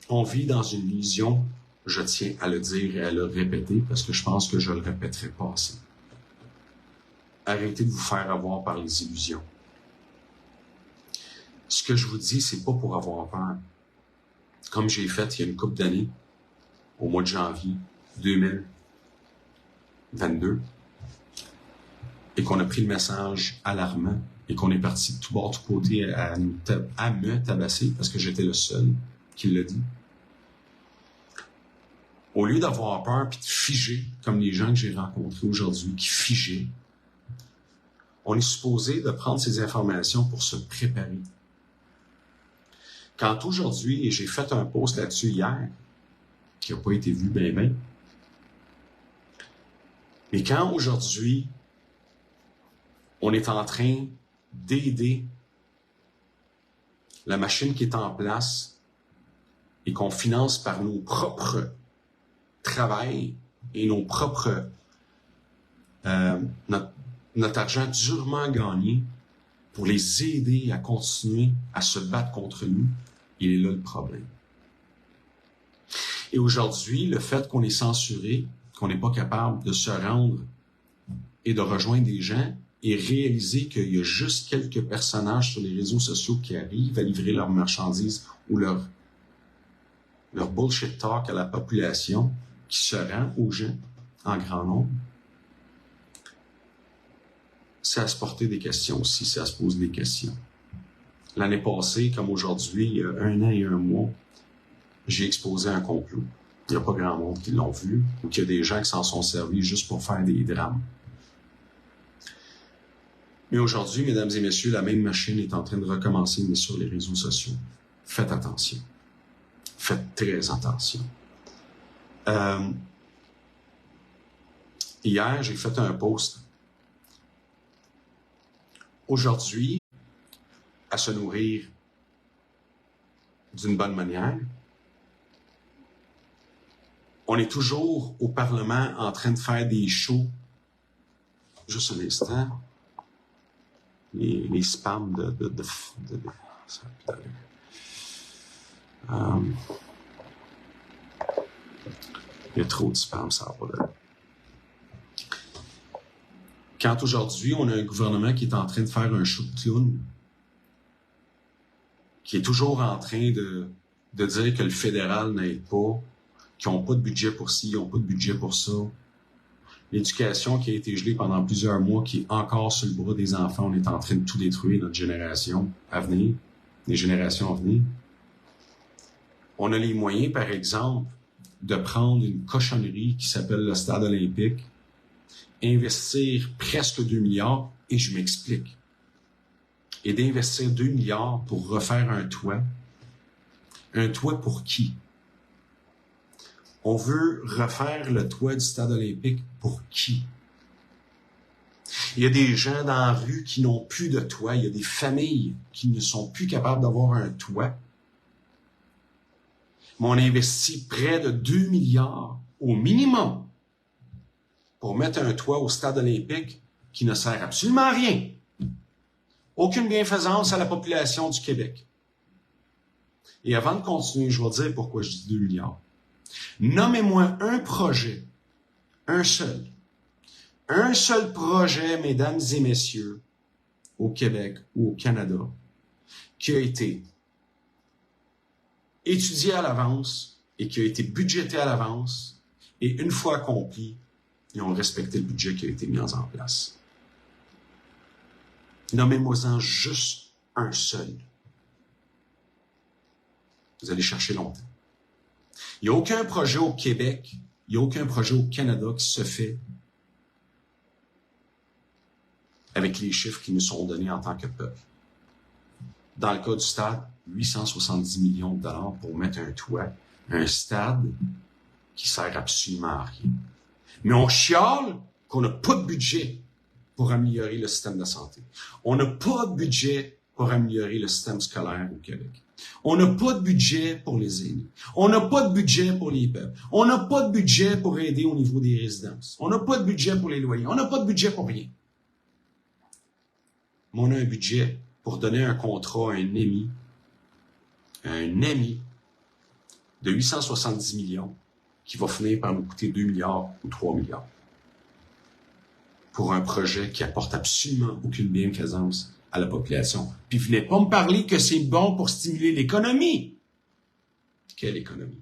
On vit dans une illusion, je tiens à le dire et à le répéter, parce que je pense que je le répéterai pas assez. Arrêtez de vous faire avoir par les illusions. ce que je vous dis, c'est pas pour avoir peur. Comme j'ai fait il y a une couple d'années, au mois de janvier 2022, et qu'on a pris le message alarmant et qu'on est parti de tout bord, de tout côté à me tabasser parce que j'étais le seul qui l'a dit. Au lieu d'avoir peur puis de figer, comme les gens que j'ai rencontrés aujourd'hui qui figeaient, on est supposé de prendre ces informations pour se préparer. Quand aujourd'hui, et j'ai fait un post là-dessus hier, qui n'a pas été vu bien, mais quand aujourd'hui, on est en train d'aider la machine qui est en place et qu'on finance par nos propres travail et nos propres notre argent durement gagné pour les aider à continuer à se battre contre nous, il est là le problème. Et aujourd'hui, le fait qu'on est censuré, qu'on n'est pas capable de se rendre et de rejoindre des gens et réaliser qu'il y a juste quelques personnages sur les réseaux sociaux qui arrivent à livrer leurs marchandises ou leur bullshit talk à la population qui se rend aux gens en grand nombre, c'est à se porter des questions aussi, c'est à se poser des questions. L'année passée, comme aujourd'hui, il y a 1 an et 1 mois, j'ai exposé un complot. Il n'y a pas grand monde qui l'ont vu ou qu'il y a des gens qui s'en sont servis juste pour faire des drames. Mais aujourd'hui, mesdames et messieurs, la même machine est en train de recommencer, mais sur les réseaux sociaux. Faites attention. Faites très attention. Hier, j'ai fait un post. Aujourd'hui, à se nourrir d'une bonne manière, on est toujours au Parlement en train de faire des shows. Juste un instant. Les spams il y a trop de spam, ça va pas là. Quand aujourd'hui, on a un gouvernement qui est en train de faire un show de clown, qui est toujours en train de dire que le fédéral n'aide pas, qu'ils n'ont pas de budget pour ci, ils n'ont pas de budget pour ça. L'éducation qui a été gelée pendant plusieurs mois, qui est encore sur le bras des enfants, on est en train de tout détruire, notre génération à venir, les générations à venir. On a les moyens, par exemple, de prendre une cochonnerie qui s'appelle le Stade olympique, investir presque 2 milliards, et je m'explique, et d'investir 2 milliards pour refaire un toit. Un toit pour qui? On veut refaire le toit du Stade olympique pour qui? Il y a des gens dans la rue qui n'ont plus de toit. Il y a des familles qui ne sont plus capables d'avoir un toit. Mais on investit près de 2 milliards au minimum pour mettre un toit au Stade olympique qui ne sert absolument à rien. Aucune bienfaisance à la population du Québec. Et avant de continuer, je vais dire pourquoi je dis 2 milliards. Nommez-moi un projet, un seul projet, mesdames et messieurs, au Québec ou au Canada, qui a été étudié à l'avance et qui a été budgété à l'avance, et une fois accompli, ils ont respecté le budget qui a été mis en place. Nommez-moi-en juste un seul. Vous allez chercher longtemps. Il n'y a aucun projet au Québec, il n'y a aucun projet au Canada qui se fait avec les chiffres qui nous sont donnés en tant que peuple. Dans le cas du stade, 870 millions de dollars pour mettre un toit, un stade qui sert absolument à rien. Mais on chiale qu'on n'a pas de budget pour améliorer le système de santé. On n'a pas de budget pour améliorer le système scolaire au Québec. On n'a pas de budget pour les aînés. On n'a pas de budget pour les peuples. On n'a pas de budget pour aider au niveau des résidences. On n'a pas de budget pour les loyers. On n'a pas de budget pour rien. Mais on a un budget pour donner un contrat à un ami de 870 millions qui va finir par nous coûter 2 milliards ou 3 milliards pour un projet qui apporte absolument aucune bienfaisance à la population. Puis venez pas me parler que c'est bon pour stimuler l'économie. Quelle économie?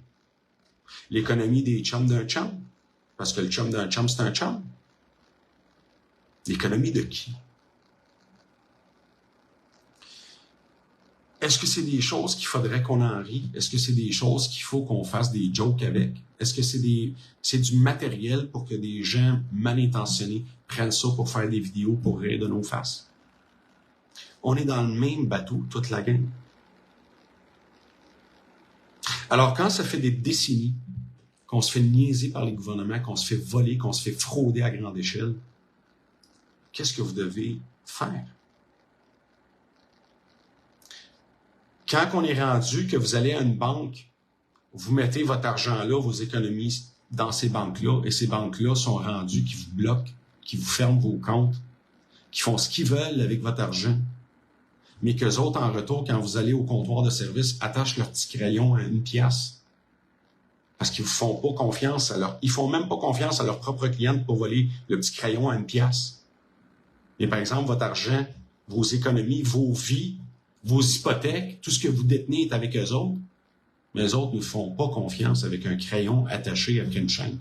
L'économie des chums d'un chum? Parce que le chum d'un chum, c'est un chum. L'économie de qui? Est-ce que c'est des choses qu'il faudrait qu'on en rie? Est-ce que c'est des choses qu'il faut qu'on fasse des jokes avec? Est-ce que c'est du matériel pour que des gens mal intentionnés prennent ça pour faire des vidéos pour rire de nos faces? On est dans le même bateau, toute la gang. Alors, quand ça fait des décennies qu'on se fait niaiser par les gouvernements, qu'on se fait voler, qu'on se fait frauder à grande échelle, qu'est-ce que vous devez faire? Quand on est rendu que vous allez à une banque, vous mettez votre argent là, vos économies dans ces banques-là, et ces banques-là sont rendues qui vous bloquent, qui vous ferment vos comptes, qui font ce qu'ils veulent avec votre argent, mais qu'eux autres, en retour, quand vous allez au comptoir de service, attachent leur petit crayon à 1 pièce. Parce qu'ils vous font pas confiance ils font même pas confiance à leurs propres clientes pour voler le petit crayon à 1 pièce. Mais par exemple, votre argent, vos économies, vos vies, vos hypothèques, tout ce que vous détenez est avec eux autres, mais eux autres ne font pas confiance avec un crayon attaché avec une chaîne.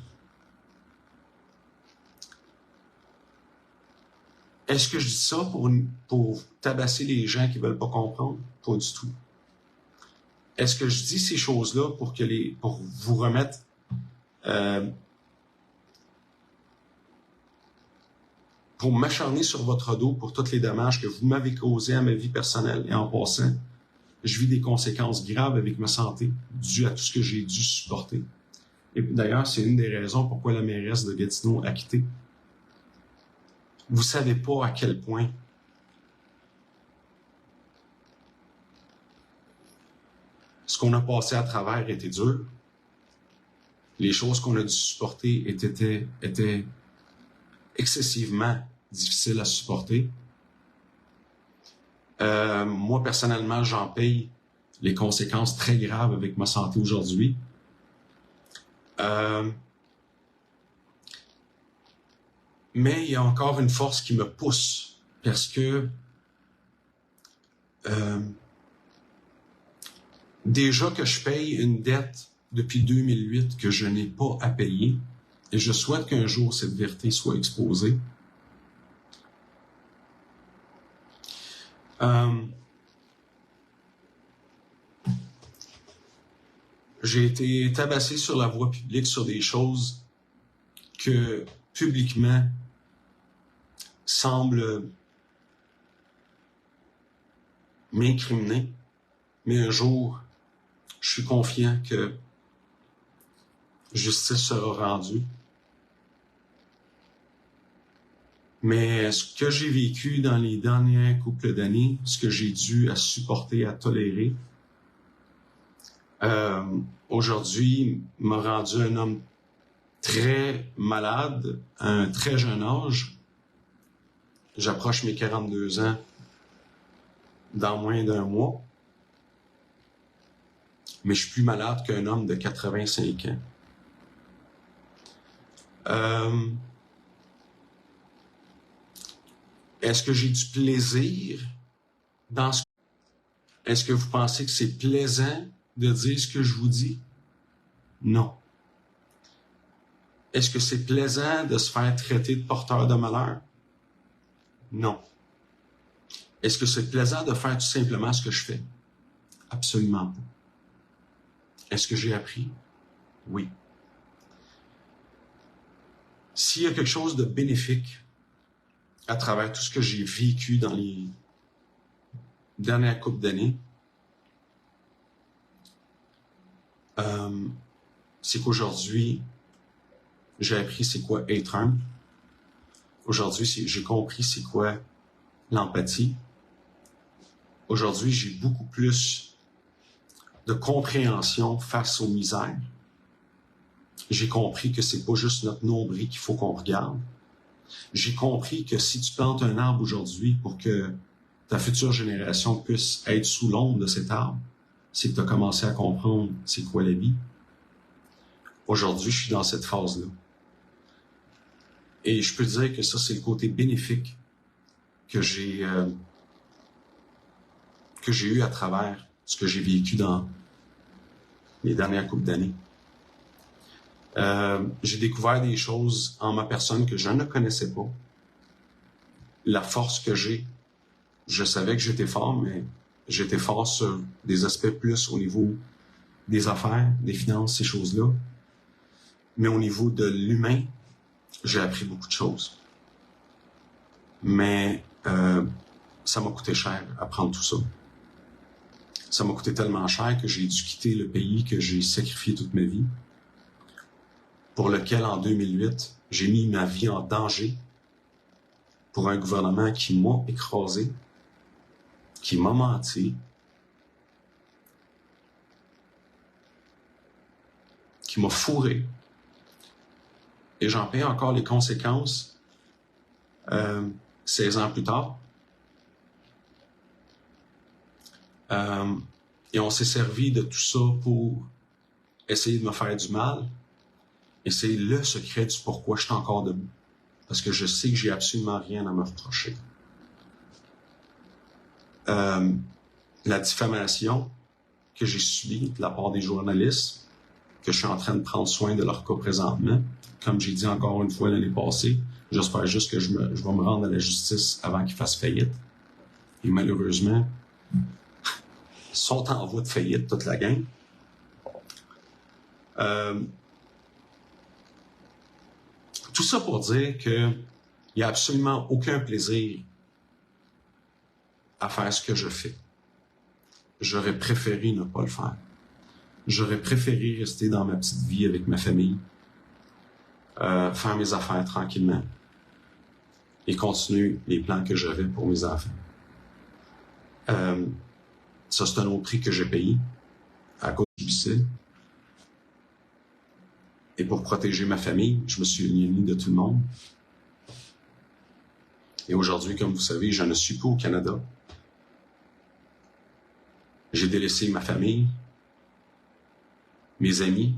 Est-ce que je dis ça pour tabasser les gens qui veulent pas comprendre? Pas du tout. Est-ce que je dis ces choses-là pour vous remettre pour m'acharner sur votre dos pour tous les dommages que vous m'avez causés à ma vie personnelle, et en passant, je vis des conséquences graves avec ma santé dues à tout ce que j'ai dû supporter. Et d'ailleurs, c'est une des raisons pourquoi la mairesse de Gatineau a quitté. Vous savez pas à quel point ce qu'on a passé à travers était dur. Les choses qu'on a dû supporter étaient excessivement difficiles à supporter. Moi, personnellement, j'en paye les conséquences très graves avec ma santé aujourd'hui. Mais il y a encore une force qui me pousse parce que déjà que je paye une dette depuis 2008 que je n'ai pas à payer, et je souhaite qu'un jour cette vérité soit exposée. J'ai été tabassé sur la voie publique sur des choses que publiquement semblent m'incriminer, mais un jour, je suis confiant que justice sera rendue. Mais ce que j'ai vécu dans les derniers couples d'années, ce que j'ai dû à supporter, à tolérer, aujourd'hui m'a rendu un homme très malade à un très jeune âge. J'approche mes 42 ans dans moins d'un mois. Mais je suis plus malade qu'un homme de 85 ans. Est-ce que j'ai du plaisir dans ce... Est-ce que vous pensez que c'est plaisant de dire ce que je vous dis? Non. Est-ce que c'est plaisant de se faire traiter de porteur de malheur? Non. Est-ce que c'est plaisant de faire tout simplement ce que je fais? Absolument pas. Est-ce que j'ai appris? Oui. S'il y a quelque chose de bénéfique à travers tout ce que j'ai vécu dans les dernières couples d'années, c'est qu'aujourd'hui, j'ai appris c'est quoi être humble. Aujourd'hui, j'ai compris c'est quoi l'empathie. Aujourd'hui, j'ai beaucoup plus de compréhension face aux misères. J'ai compris que c'est pas juste notre nombril qu'il faut qu'on regarde. J'ai compris que si tu plantes un arbre aujourd'hui pour que ta future génération puisse être sous l'ombre de cet arbre, c'est que tu as commencé à comprendre c'est quoi la vie. Aujourd'hui, je suis dans cette phase-là. Et je peux dire que ça, c'est le côté bénéfique que j'ai que j'ai eues à travers ce que j'ai vécu dans les dernières couples d'années. J'ai découvert des choses en ma personne que je ne connaissais pas. La force que j'ai, je savais que j'étais fort, mais j'étais fort sur des aspects plus au niveau des affaires, des finances, ces choses-là. Mais au niveau de l'humain, j'ai appris beaucoup de choses. Mais ça m'a coûté cher apprendre tout ça. Ça m'a coûté tellement cher que j'ai dû quitter le pays que j'ai sacrifié toute ma vie, pour lequel, en 2008, j'ai mis ma vie en danger pour un gouvernement qui m'a écrasé, qui m'a menti, qui m'a fourré. Et j'en paie encore les conséquences 16 ans plus tard. Et on s'est servi de tout ça pour essayer de me faire du mal. Et c'est le secret du pourquoi je suis encore debout. Parce que je sais que j'ai absolument rien à me reprocher. La diffamation que j'ai subie de la part des journalistes, que je suis en train de prendre soin de leur cas présentement, comme j'ai dit encore une fois l'année passée, j'espère juste que je vais me rendre à la justice avant qu'ils fassent faillite. Et malheureusement, ils sont en voie de faillite, toute la gang. Tout ça pour dire qu'il n'y a absolument aucun plaisir à faire ce que je fais. J'aurais préféré ne pas le faire. J'aurais préféré rester dans ma petite vie avec ma famille, faire mes affaires tranquillement et continuer les plans que j'avais pour mes enfants. Ça, c'est un autre prix que j'ai payé à cause du suicide. Et pour protéger ma famille, je me suis éloigné de tout le monde. Et aujourd'hui, comme vous savez, je ne suis plus au Canada. J'ai délaissé ma famille, mes amis,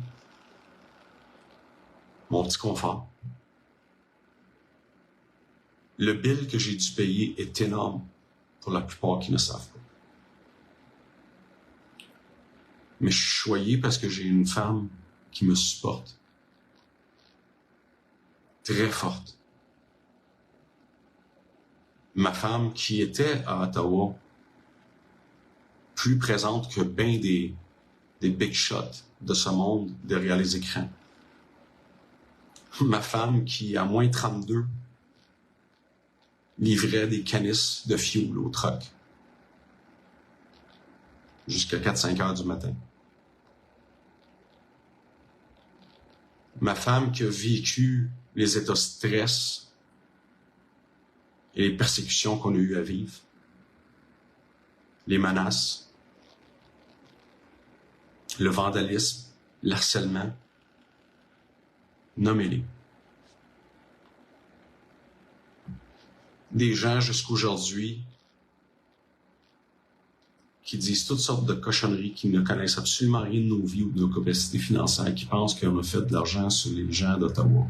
mon petit confort. Le bill que j'ai dû payer est énorme pour la plupart qui ne savent pas. Mais je suis choyé parce que j'ai une femme qui me supporte. Très forte. Ma femme qui était à Ottawa, plus présente que bien des big shots de ce monde derrière les écrans. Ma femme qui, à moins 32, livrait des canisses de fioul au truck jusqu'à 4-5 heures du matin. Ma femme qui a vécu les états de stress et les persécutions qu'on a eu à vivre, les menaces, le vandalisme, l'harcèlement, nommez-les. Des gens jusqu'aujourd'hui qui disent toutes sortes de cochonneries, qui ne connaissent absolument rien de nos vies ou de nos capacités financières, qui pensent qu'on a fait de l'argent sur les gens d'Ottawa.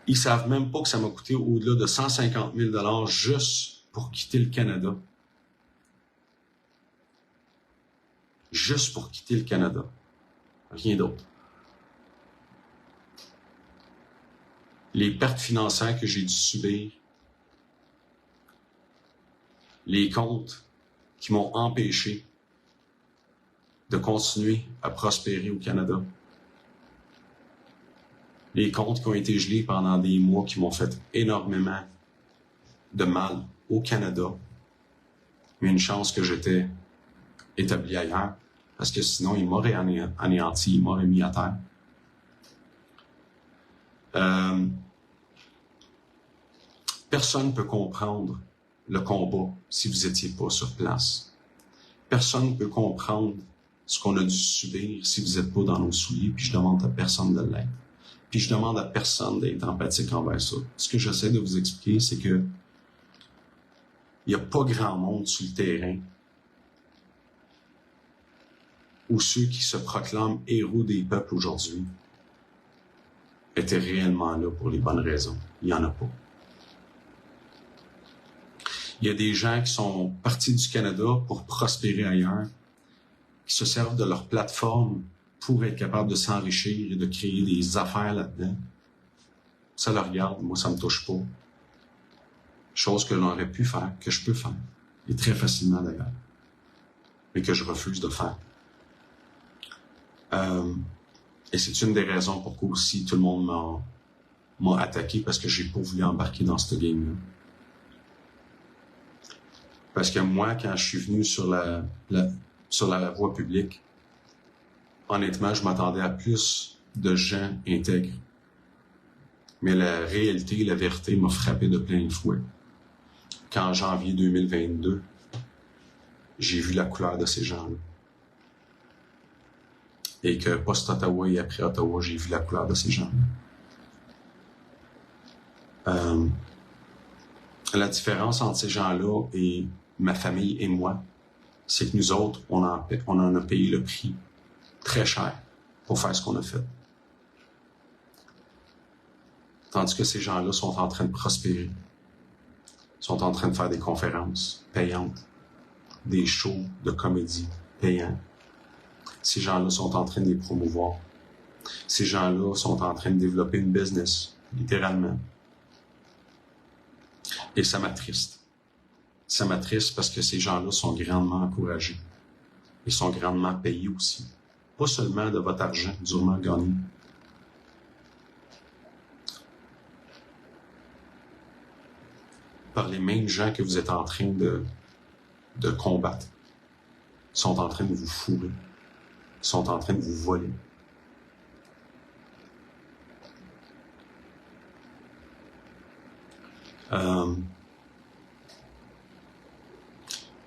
Ils savent même pas que ça m'a coûté au-delà de 150 000 $ juste pour quitter le Canada. Juste pour quitter le Canada. Rien d'autre. Les pertes financières que j'ai dû subir, les comptes qui m'ont empêché de continuer à prospérer au Canada, les comptes qui ont été gelés pendant des mois qui m'ont fait énormément de mal au Canada, mais une chance que j'étais établi ailleurs, parce que sinon il m'aurait anéanti, il m'aurait mis à terre. Personne ne peut comprendre le combat si vous n'étiez pas sur place. Personne ne peut comprendre ce qu'on a dû subir si vous n'êtes pas dans nos souliers, puis je demande à personne de l'être. Puis je demande à personne d'être empathique envers ça. Ce que j'essaie de vous expliquer, c'est que il n'y a pas grand monde sur le terrain où ceux qui se proclament héros des peuples aujourd'hui étaient réellement là pour les bonnes raisons. Il n'y en a pas. Il y a des gens qui sont partis du Canada pour prospérer ailleurs, qui se servent de leur plateforme pour être capables de s'enrichir et de créer des affaires là-dedans. Ça le regarde, moi ça me touche pas. Chose que l'on aurait pu faire, que je peux faire, et très facilement d'ailleurs, mais que je refuse de faire. Et c'est une des raisons pourquoi aussi tout le monde m'a attaqué, parce que j'ai pas voulu embarquer dans ce game-là. Parce que moi, quand je suis venu sur la voie publique, honnêtement, je m'attendais à plus de gens intègres. Mais la réalité, la vérité m'a frappé de plein fouet. Qu'en janvier 2022, j'ai vu la couleur de ces gens-là. Et que post-Ottawa et après Ottawa, j'ai vu la couleur de ces gens-là. La différence entre ces gens-là et ma famille et moi, c'est que nous autres, on en a payé le prix très cher pour faire ce qu'on a fait. Tandis que ces gens-là sont en train de prospérer, sont en train de faire des conférences payantes, des shows de comédie payants. Ces gens-là sont en train de les promouvoir. Ces gens-là sont en train de développer une business, littéralement. Et ça m'attriste. Ça m'attriste parce que ces gens-là sont grandement encouragés. Ils sont grandement payés aussi. Pas seulement de votre argent durement gagné. Par les mêmes gens que vous êtes en train de combattre. Ils sont en train de vous fourrer. Ils sont en train de vous voler.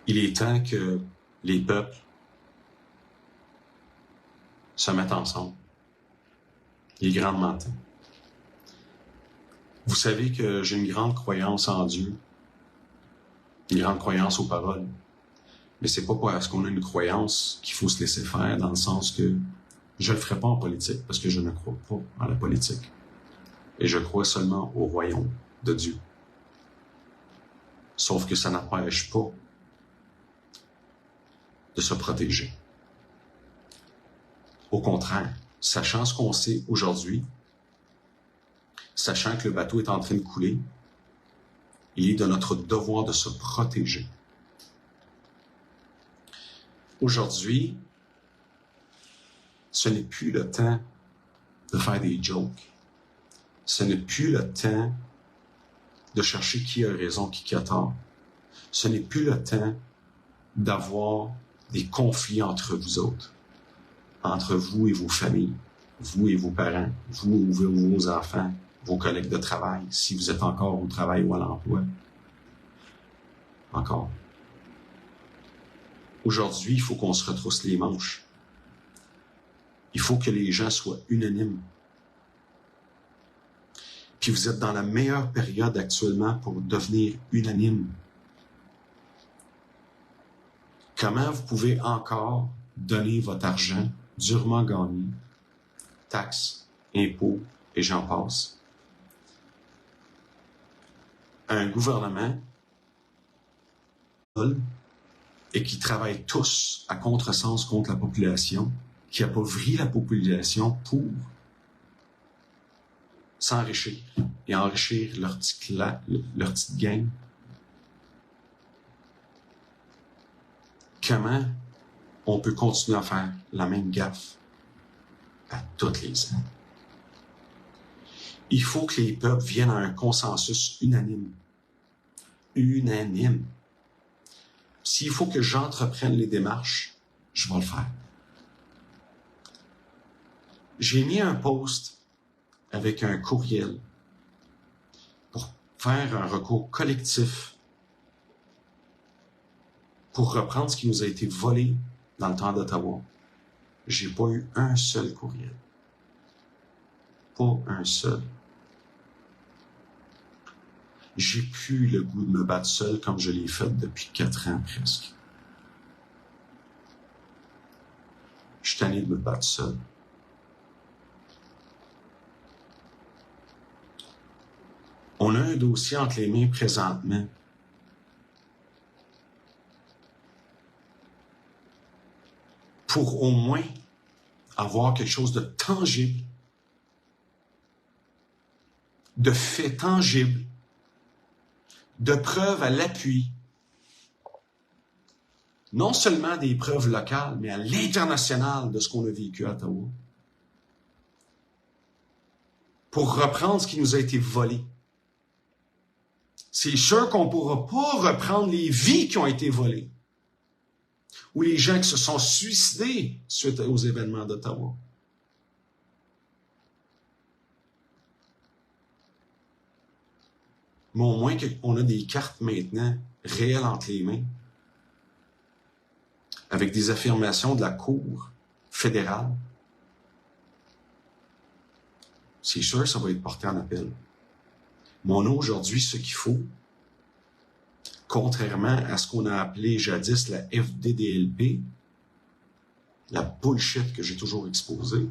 Il est temps que les peuples se mettent ensemble. Il est grandement temps. Vous savez que j'ai une grande croyance en Dieu, une grande croyance aux paroles. Mais c'est pas parce qu'on a une croyance qu'il faut se laisser faire, dans le sens que je le ferai pas en politique, parce que je ne crois pas en la politique. Et je crois seulement au royaume de Dieu. Sauf que ça n'empêche pas de se protéger. Au contraire, sachant ce qu'on sait aujourd'hui, sachant que le bateau est en train de couler, il est de notre devoir de se protéger. Aujourd'hui, ce n'est plus le temps de faire des jokes. Ce n'est plus le temps de chercher qui a raison, qui a tort. Ce n'est plus le temps d'avoir des conflits entre vous autres, entre vous et vos familles, vous et vos parents, vous et vos enfants, vos collègues de travail, si vous êtes encore au travail ou à l'emploi. Encore. Aujourd'hui, il faut qu'on se retrousse les manches. Il faut que les gens soient unanimes. Puis vous êtes dans la meilleure période actuellement pour devenir unanime. Comment vous pouvez encore donner votre argent durement gagné, taxes, impôts et j'en passe, à un gouvernement et qui travaillent tous à contresens contre la population, qui appauvrit la population pour s'enrichir et enrichir leur petite gang. Comment on peut continuer à faire la même gaffe à toutes les ans? Il faut que les peuples viennent à un consensus unanime. Unanime. S'il faut que j'entreprenne les démarches, je vais le faire. J'ai mis un post avec un courriel pour faire un recours collectif pour reprendre ce qui nous a été volé dans le temps d'Ottawa. J'ai pas eu un seul courriel. Pas un seul. J'ai plus le goût de me battre seul comme je l'ai fait depuis 4 ans presque. Je suis tanné de me battre seul. On a un dossier entre les mains présentement pour au moins avoir quelque chose de tangible, de faits tangibles, de preuves à l'appui, non seulement des preuves locales, mais à l'international de ce qu'on a vécu à Ottawa, pour reprendre ce qui nous a été volé. C'est sûr qu'on ne pourra pas reprendre les vies qui ont été volées, ou les gens qui se sont suicidés suite aux événements d'Ottawa. Mais au moins qu'on a des cartes maintenant réelles entre les mains, avec des affirmations de la Cour fédérale. C'est sûr que ça va être porté en appel. Mais on a aujourd'hui ce qu'il faut, contrairement à ce qu'on a appelé jadis la FDDLP, la bullshit que j'ai toujours exposée,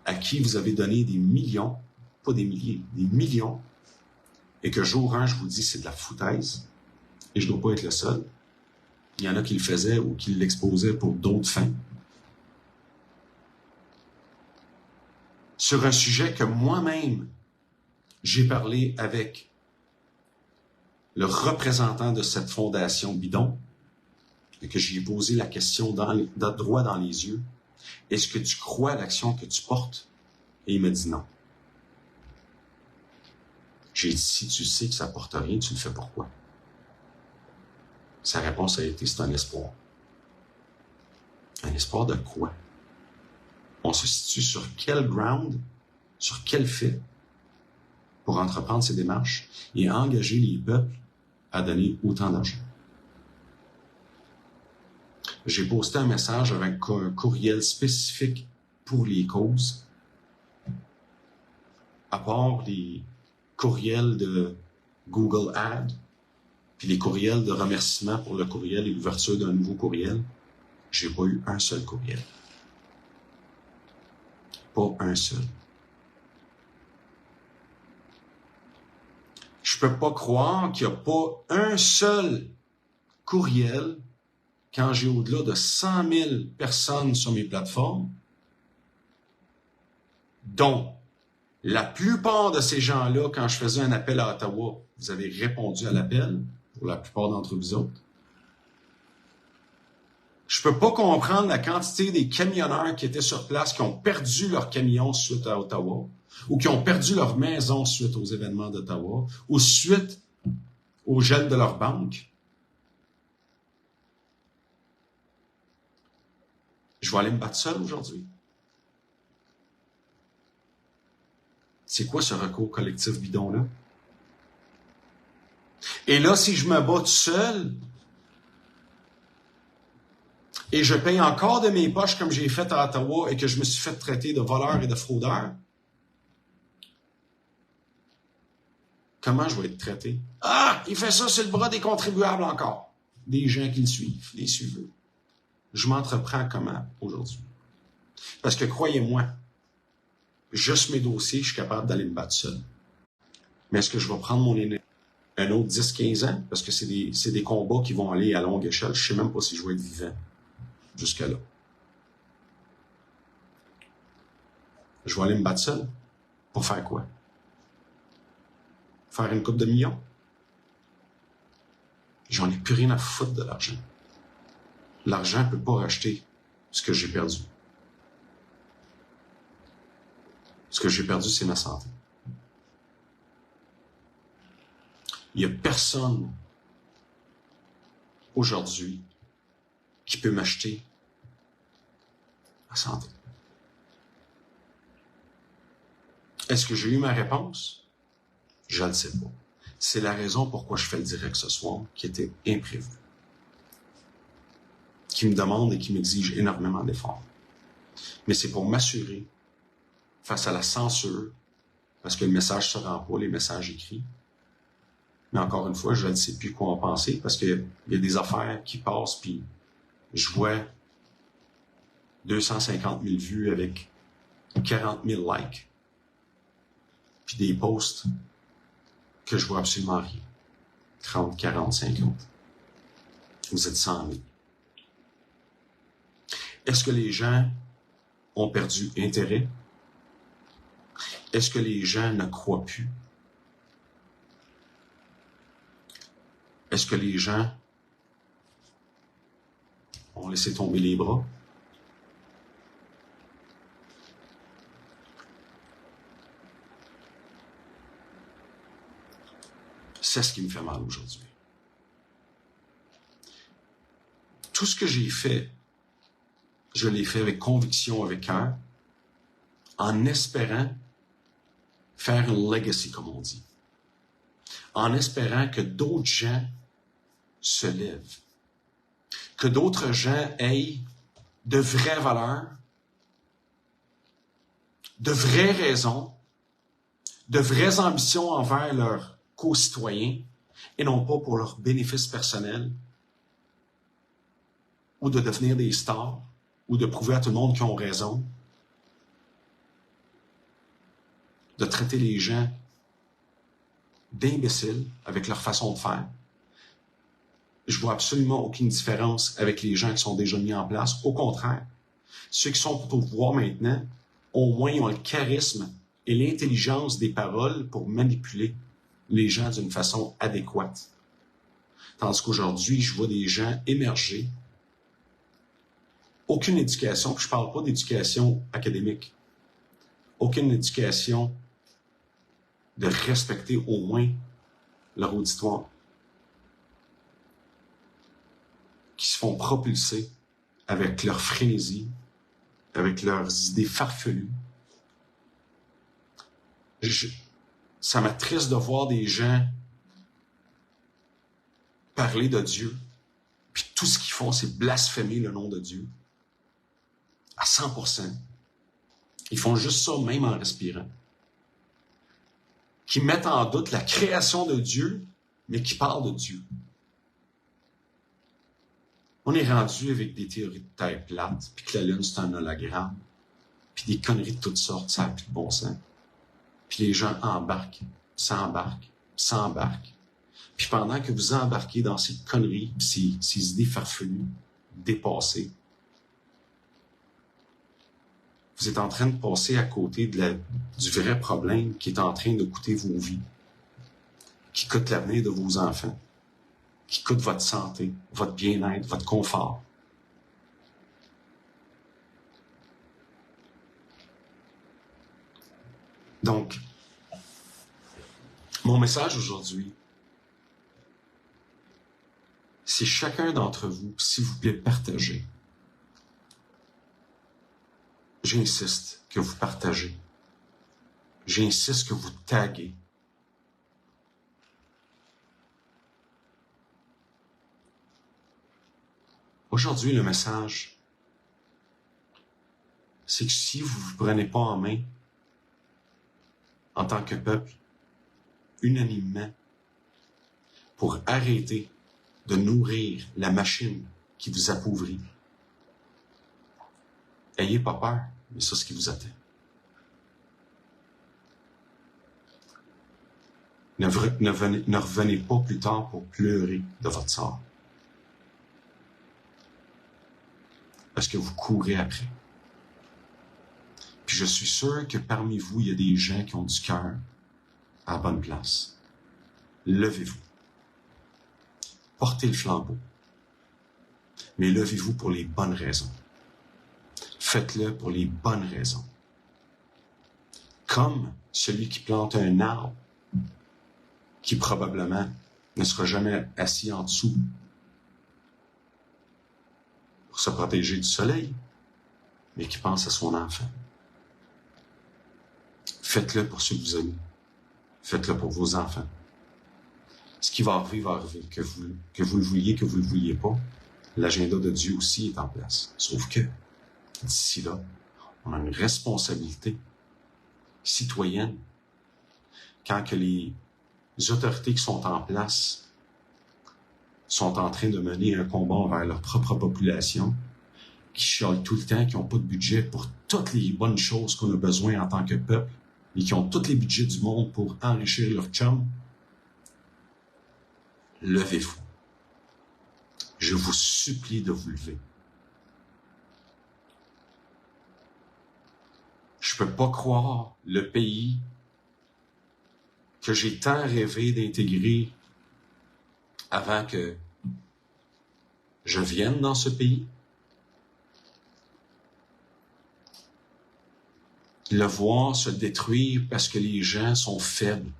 à qui vous avez donné des millions, pas des milliers, des millions, et que jour un, je vous dis, c'est de la foutaise, et je ne dois pas être le seul. Il y en a qui le faisaient ou qui l'exposaient pour d'autres fins. Sur un sujet que moi-même, j'ai parlé avec le représentant de cette fondation bidon, et que j'ai posé la question droit dans les yeux. Est-ce que tu crois à l'action que tu portes? Et il m'a dit non. J'ai dit, si tu sais que ça ne porte rien, tu le fais pourquoi? Sa réponse a été, c'est un espoir. Un espoir de quoi? On se situe sur quel ground, sur quel fait, pour entreprendre ces démarches et engager les peuples à donner autant d'argent. J'ai posté un message avec un courriel spécifique pour les causes, à part les courriels de Google Ads, puis les courriels de remerciement pour le courriel et l'ouverture d'un nouveau courriel. J'ai pas eu un seul courriel. Pas un seul. Je peux pas croire qu'il n'y a pas un seul courriel quand j'ai au-delà de 100 000 personnes sur mes plateformes, dont la plupart de ces gens-là, quand je faisais un appel à Ottawa, vous avez répondu à l'appel, pour la plupart d'entre vous autres. Je peux pas comprendre la quantité des camionneurs qui étaient sur place, qui ont perdu leur camion suite à Ottawa, ou qui ont perdu leur maison suite aux événements d'Ottawa, ou suite au gel de leur banque. Je vais aller me battre seul aujourd'hui. C'est quoi ce recours collectif bidon-là? Et là, si je me bats tout seul, et je paye encore de mes poches comme j'ai fait à Ottawa et que je me suis fait traiter de voleur et de fraudeur, comment je vais être traité? Ah, il fait ça sur le bras des contribuables encore. Des gens qui le suivent, des suiveurs. Je m'entreprends comment aujourd'hui? Parce que croyez-moi, juste mes dossiers, je suis capable d'aller me battre seul. Mais est-ce que je vais prendre mon énergie un autre 10-15 ans? Parce que c'est des combats qui vont aller à longue échelle. Je ne sais même pas si je vais être vivant jusqu'à là. Je vais aller me battre seul. Pour faire quoi? Faire une coupe de millions? J'en ai plus rien à foutre de l'argent. L'argent ne peut pas racheter ce que j'ai perdu. Ce que j'ai perdu, c'est ma santé. Il n'y a personne aujourd'hui qui peut m'acheter ma santé. Est-ce que j'ai eu ma réponse? Je ne le sais pas. C'est la raison pourquoi je fais le direct ce soir, qui était imprévu, qui me demande et qui m'exige énormément d'efforts. Mais c'est pour m'assurer, face à la censure, parce que le message ne se rend pas, les messages écrits. Mais encore une fois, je ne sais plus quoi en penser, parce qu'il y a des affaires qui passent, puis je vois 250 000 vues avec 40 000 likes, puis des posts que je vois absolument rien. 30, 40, 50. Vous êtes 100 000. Est-ce que les gens ont perdu intérêt? Est-ce que les gens ne croient plus? Est-ce que les gens ont laissé tomber les bras? C'est ce qui me fait mal aujourd'hui. Tout ce que j'ai fait, je l'ai fait avec conviction, avec cœur, en espérant faire un legacy, comme on dit. En espérant que d'autres gens se lèvent. Que d'autres gens aient de vraies valeurs, de vraies raisons, de vraies ambitions envers leurs co-citoyens et non pas pour leur bénéfice personnel ou de devenir des stars ou de prouver à tout le monde qu'ils ont raison, de traiter les gens d'imbéciles avec leur façon de faire. Je vois absolument aucune différence avec les gens qui sont déjà mis en place. Au contraire, ceux qui sont au pouvoir maintenant, au moins, ils ont le charisme et l'intelligence des paroles pour manipuler les gens d'une façon adéquate. Tandis qu'aujourd'hui, je vois des gens émerger. Aucune éducation, puis je ne parle pas d'éducation académique, aucune éducation de respecter au moins leur auditoire, qui se font propulser avec leur frénésie, avec leurs idées farfelues. Ça m'attriste de voir des gens parler de Dieu, puis tout ce qu'ils font, c'est blasphémer le nom de Dieu. À 100%. Ils font juste ça même en respirant. Qui mettent en doute la création de Dieu, mais qui parlent de Dieu. On est rendu avec des théories de terre plate, puis que la Lune, c'est un hologramme, puis des conneries de toutes sortes, ça n'a plus de bon sens. Puis les gens embarquent, s'embarquent. Puis pendant que vous embarquez dans ces conneries, ces idées farfelues, dépassées, vous êtes en train de passer à côté du vrai problème qui est en train de coûter vos vies, qui coûte l'avenir de vos enfants, qui coûte votre santé, votre bien-être, votre confort. Donc, mon message aujourd'hui, c'est chacun d'entre vous, s'il vous plaît, partagez. J'insiste que vous partagez. J'insiste que vous taguez. Aujourd'hui, le message, c'est que si vous ne vous prenez pas en main, en tant que peuple, unanimement, pour arrêter de nourrir la machine qui vous appauvrit, ayez pas peur, mais c'est ce qui vous attend. Ne revenez pas plus tard pour pleurer de votre sort. Parce que vous courez après. Puis je suis sûr que parmi vous, il y a des gens qui ont du cœur à la bonne place. Levez-vous. Portez le flambeau. Mais levez-vous pour les bonnes raisons. Faites-le pour les bonnes raisons. Comme celui qui plante un arbre qui probablement ne sera jamais assis en dessous pour se protéger du soleil, mais qui pense à son enfant. Faites-le pour ceux que vous aimez. Faites-le pour vos enfants. Ce qui va arriver, va arriver. Que vous le vouliez, que vous ne le vouliez pas, l'agenda de Dieu aussi est en place. Sauf que, d'ici là, on a une responsabilité citoyenne. Quand que les autorités qui sont en place sont en train de mener un combat envers leur propre population, qui chialent tout le temps, qui n'ont pas de budget pour toutes les bonnes choses qu'on a besoin en tant que peuple, et qui ont tous les budgets du monde pour enrichir leur chum, levez-vous. Je vous supplie de vous lever. Je peux pas croire le pays que j'ai tant rêvé d'intégrer avant que je vienne dans ce pays. Le voir se détruire parce que les gens sont faibles,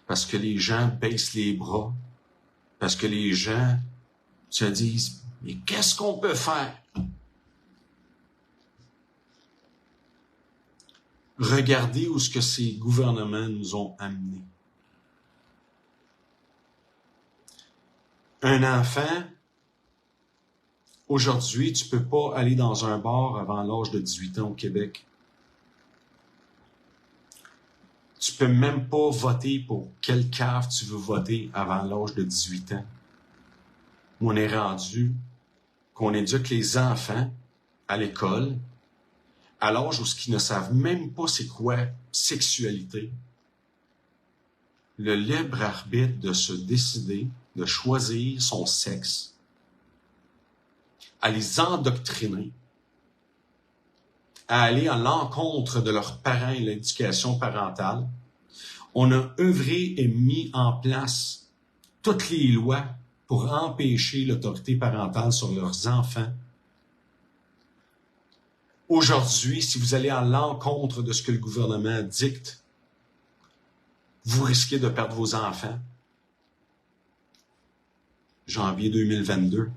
parce que les gens baissent les bras, parce que les gens se disent « Mais qu'est-ce qu'on peut faire? » Regardez où ce que ces gouvernements nous ont amenés. Un enfant, aujourd'hui, tu peux pas aller dans un bar avant l'âge de 18 ans au Québec. Tu peux même pas voter pour quelle cave tu veux voter avant l'âge de 18 ans. On est rendu qu'on éduque les enfants à l'école, à l'âge où ils ne savent même pas c'est quoi sexualité. Le libre arbitre de se décider, de choisir son sexe, à les endoctriner, à aller à l'encontre de leurs parents et l'éducation parentale. On a œuvré et mis en place toutes les lois pour empêcher l'autorité parentale sur leurs enfants. Aujourd'hui, si vous allez à l'encontre de ce que le gouvernement dicte, vous risquez de perdre vos enfants. Janvier 2022,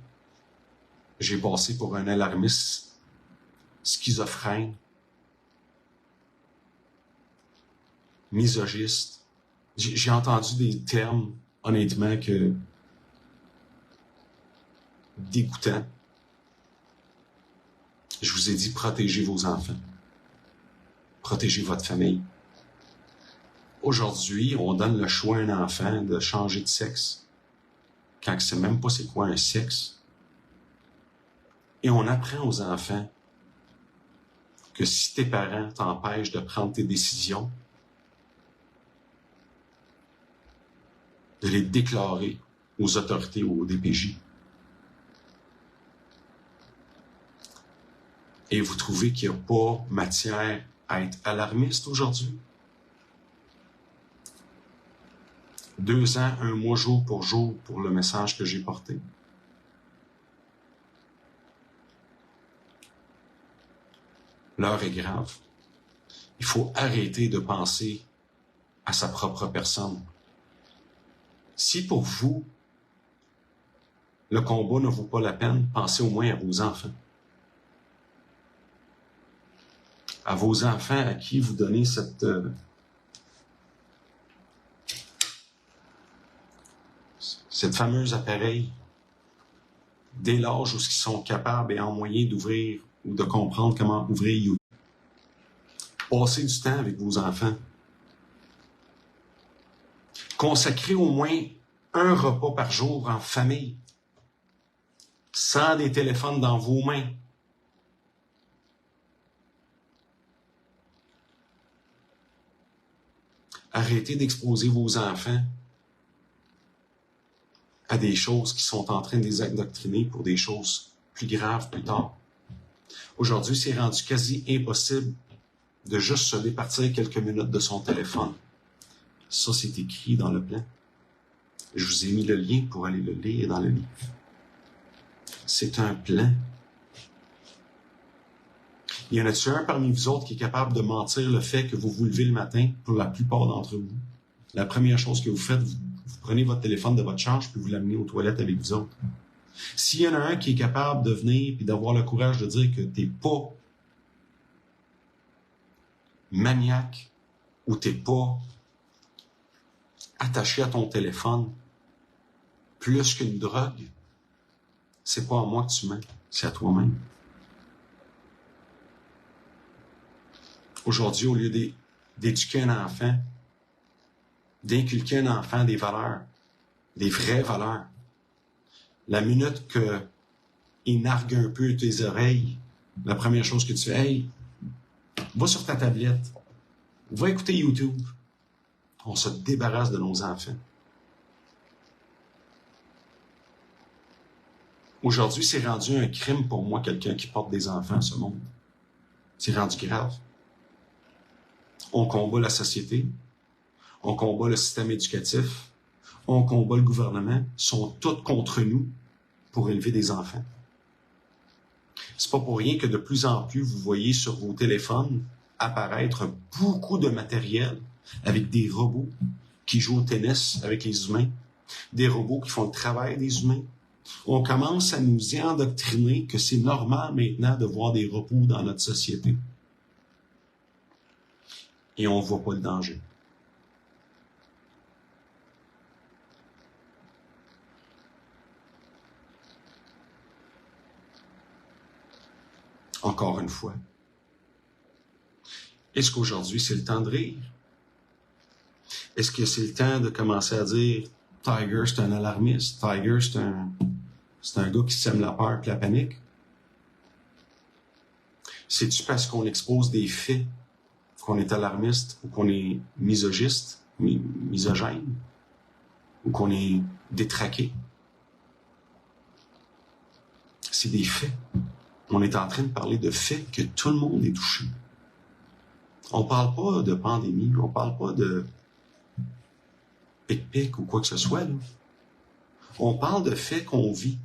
j'ai passé pour un alarmiste schizophrène, misogyste. J'ai entendu des termes, honnêtement, que dégoûtants. Je vous ai dit, protégez vos enfants. Protégez votre famille. Aujourd'hui, on donne le choix à un enfant de changer de sexe, quand il ne sait même pas c'est quoi un sexe. Et on apprend aux enfants que si tes parents t'empêchent de prendre tes décisions, de les déclarer aux autorités ou au DPJ. Et vous trouvez qu'il n'y a pas matière à être alarmiste aujourd'hui? 2 ans, 1 mois, jour pour le message que j'ai porté. L'heure est grave. Il faut arrêter de penser à sa propre personne. Si pour vous, le combat ne vaut pas la peine, pensez au moins à vos enfants. À vos enfants à qui vous donnez cette fameuse appareil dès l'âge où ils sont capables et en moyen d'ouvrir ou de comprendre comment ouvrir YouTube. Passez du temps avec vos enfants. Consacrez au moins un repas par jour en famille, sans des téléphones dans vos mains. Arrêtez d'exposer vos enfants à des choses qui sont en train de les endoctriner pour des choses plus graves plus tard. Aujourd'hui, c'est rendu quasi impossible de juste se départir quelques minutes de son téléphone. Ça, c'est écrit dans le plan. Je vous ai mis le lien pour aller le lire dans le livre. C'est un plan. Il y en a-t-il un parmi vous autres qui est capable de mentir le fait que vous vous levez le matin, pour la plupart d'entre vous? La première chose que vous faites, vous prenez votre téléphone de votre charge puis vous l'amenez aux toilettes avec vous autres. S'il y en a un qui est capable de venir puis d'avoir le courage de dire que t'es pas maniaque ou t'es pas attaché à ton téléphone plus qu'une drogue, c'est pas à moi que tu mens, c'est à toi-même. Aujourd'hui, au lieu d'éduquer un enfant, d'inculquer un enfant des valeurs, des vraies valeurs, la minute qu'il nargue un peu tes oreilles, la première chose que tu fais, hey, va sur ta tablette, va écouter YouTube. On se débarrasse de nos enfants. Aujourd'hui, c'est rendu un crime pour moi, quelqu'un qui porte des enfants à ce monde. C'est rendu grave. On combat la société, on combat le système éducatif, on combat le gouvernement, sont tous contre nous pour élever des enfants. C'est pas pour rien que de plus en plus, vous voyez sur vos téléphones apparaître beaucoup de matériel avec des robots qui jouent au tennis avec les humains, des robots qui font le travail des humains. On commence à nous y endoctriner que c'est normal maintenant de voir des robots dans notre société. Et on ne voit pas le danger. Encore une fois, est-ce qu'aujourd'hui c'est le temps de rire? Est-ce que c'est le temps de commencer à dire Tiger c'est un alarmiste, Tiger c'est un gars qui sème la peur et la panique? C'est-tu parce qu'on expose des faits qu'on est alarmiste ou qu'on est misogène ou qu'on est détraqué? C'est des faits. On est en train de parler de faits que tout le monde est touché. On parle pas de pandémie, on parle pas de pic-pic ou quoi que ce soit, là. On parle de faits qu'on vit.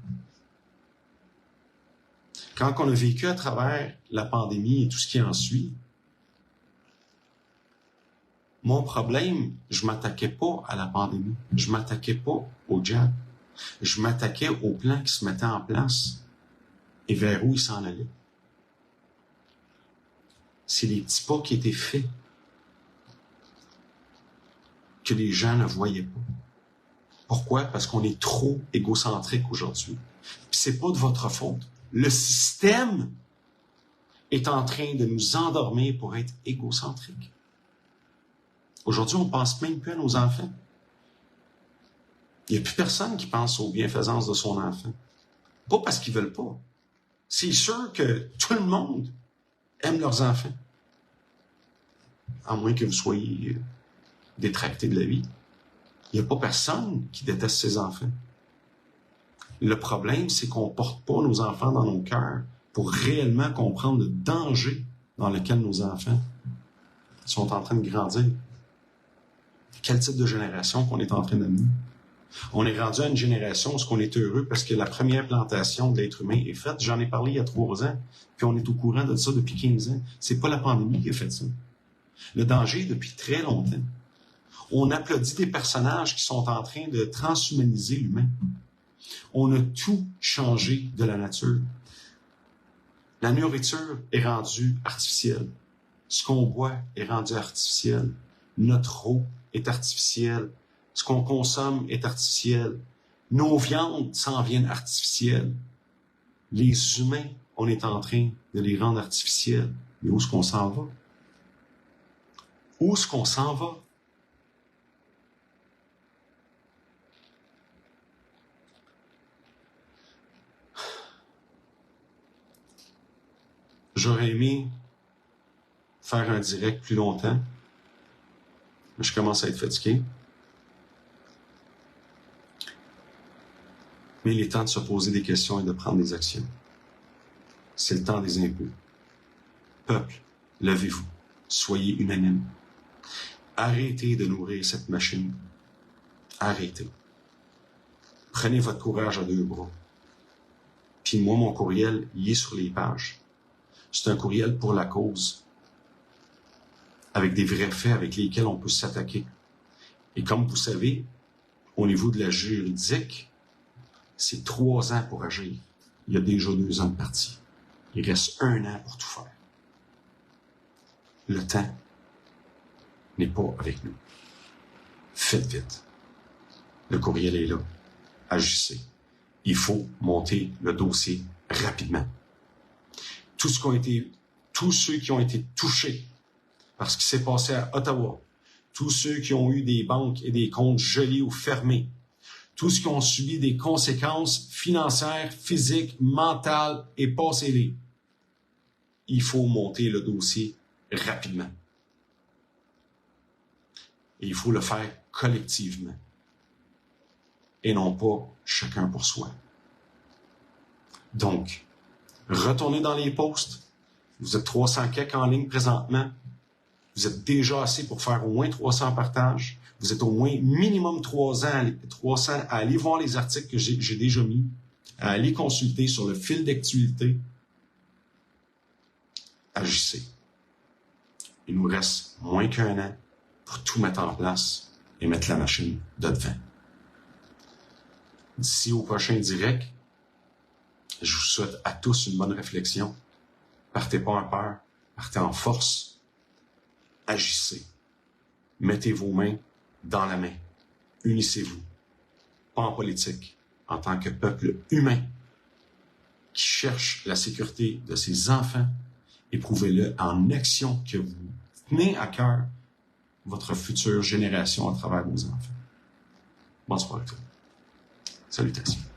Quand on a vécu à travers la pandémie et tout ce qui en suit, mon problème, je m'attaquais pas à la pandémie. Je m'attaquais pas au jab. Je m'attaquais au plan qui se mettait en place et vers où il s'en allait. C'est les petits pas qui étaient faits que les gens ne voyaient pas. Pourquoi? Parce qu'on est trop égocentrique aujourd'hui. Puis c'est pas de votre faute. Le système est en train de nous endormir pour être égocentrique. Aujourd'hui, on ne pense même plus à nos enfants. Il n'y a plus personne qui pense aux bienfaisances de son enfant. Pas parce qu'ils veulent pas. C'est sûr que tout le monde aime leurs enfants. À moins que vous soyez détracté de la vie. Il n'y a pas personne qui déteste ses enfants. Le problème, c'est qu'on ne porte pas nos enfants dans nos cœurs pour réellement comprendre le danger dans lequel nos enfants sont en train de grandir. Quel type de génération qu'on est en train d'amener? On est rendu à une génération où on est heureux parce que la première plantation de l'être humain est faite. J'en ai parlé il y a 3 ans, puis on est au courant de ça depuis 15 ans. C'est pas la pandémie qui a fait ça. Le danger est depuis très longtemps. On applaudit des personnages qui sont en train de transhumaniser l'humain. On a tout changé de la nature. La nourriture est rendue artificielle. Ce qu'on boit est rendu artificiel. Notre eau est artificielle. Ce qu'on consomme est artificiel. Nos viandes s'en viennent artificielles. Les humains, on est en train de les rendre artificiels. Mais où est-ce qu'on s'en va? Où est-ce qu'on s'en va? J'aurais aimé faire un direct plus longtemps. Mais je commence à être fatigué. Mais il est temps de se poser des questions et de prendre des actions. C'est le temps des impôts. Peuple, levez-vous. Soyez unanimes. Arrêtez de nourrir cette machine. Arrêtez. Prenez votre courage à 2 bras. Puis moi, mon courriel, il est sur les pages. C'est un courriel pour la cause, avec des vrais faits avec lesquels on peut s'attaquer. Et comme vous savez, au niveau de la juridique, c'est 3 ans pour agir. Il y a déjà 2 ans de parti. Il reste 1 an pour tout faire. Le temps n'est pas avec nous. Faites vite. Le courriel est là. Agissez. Il faut monter le dossier rapidement. Tous ceux qui ont été touchés par ce qui s'est passé à Ottawa, tous ceux qui ont eu des banques et des comptes gelés ou fermés, tous ceux qui ont subi des conséquences financières, physiques, mentales et passez-les. Il faut monter le dossier rapidement. Et il faut le faire collectivement. Et non pas chacun pour soi. Donc, retournez dans les posts, Vous êtes 300 quelques en ligne présentement. Vous êtes déjà assez pour faire au moins 300 partages. Vous êtes au moins minimum 300 à aller voir les articles que j'ai déjà mis, à aller consulter sur le fil d'actualité. Agissez. Il nous reste moins qu'1 an pour tout mettre en place et mettre la machine de devant. D'ici au prochain direct, je vous souhaite à tous une bonne réflexion. Partez pas en peur, partez en force. Agissez. Mettez vos mains dans la main. Unissez-vous. Pas en politique, en tant que peuple humain qui cherche la sécurité de ses enfants. Éprouvez-le en action que vous tenez à cœur votre future génération à travers vos enfants. Bonsoir à tous. Salutations.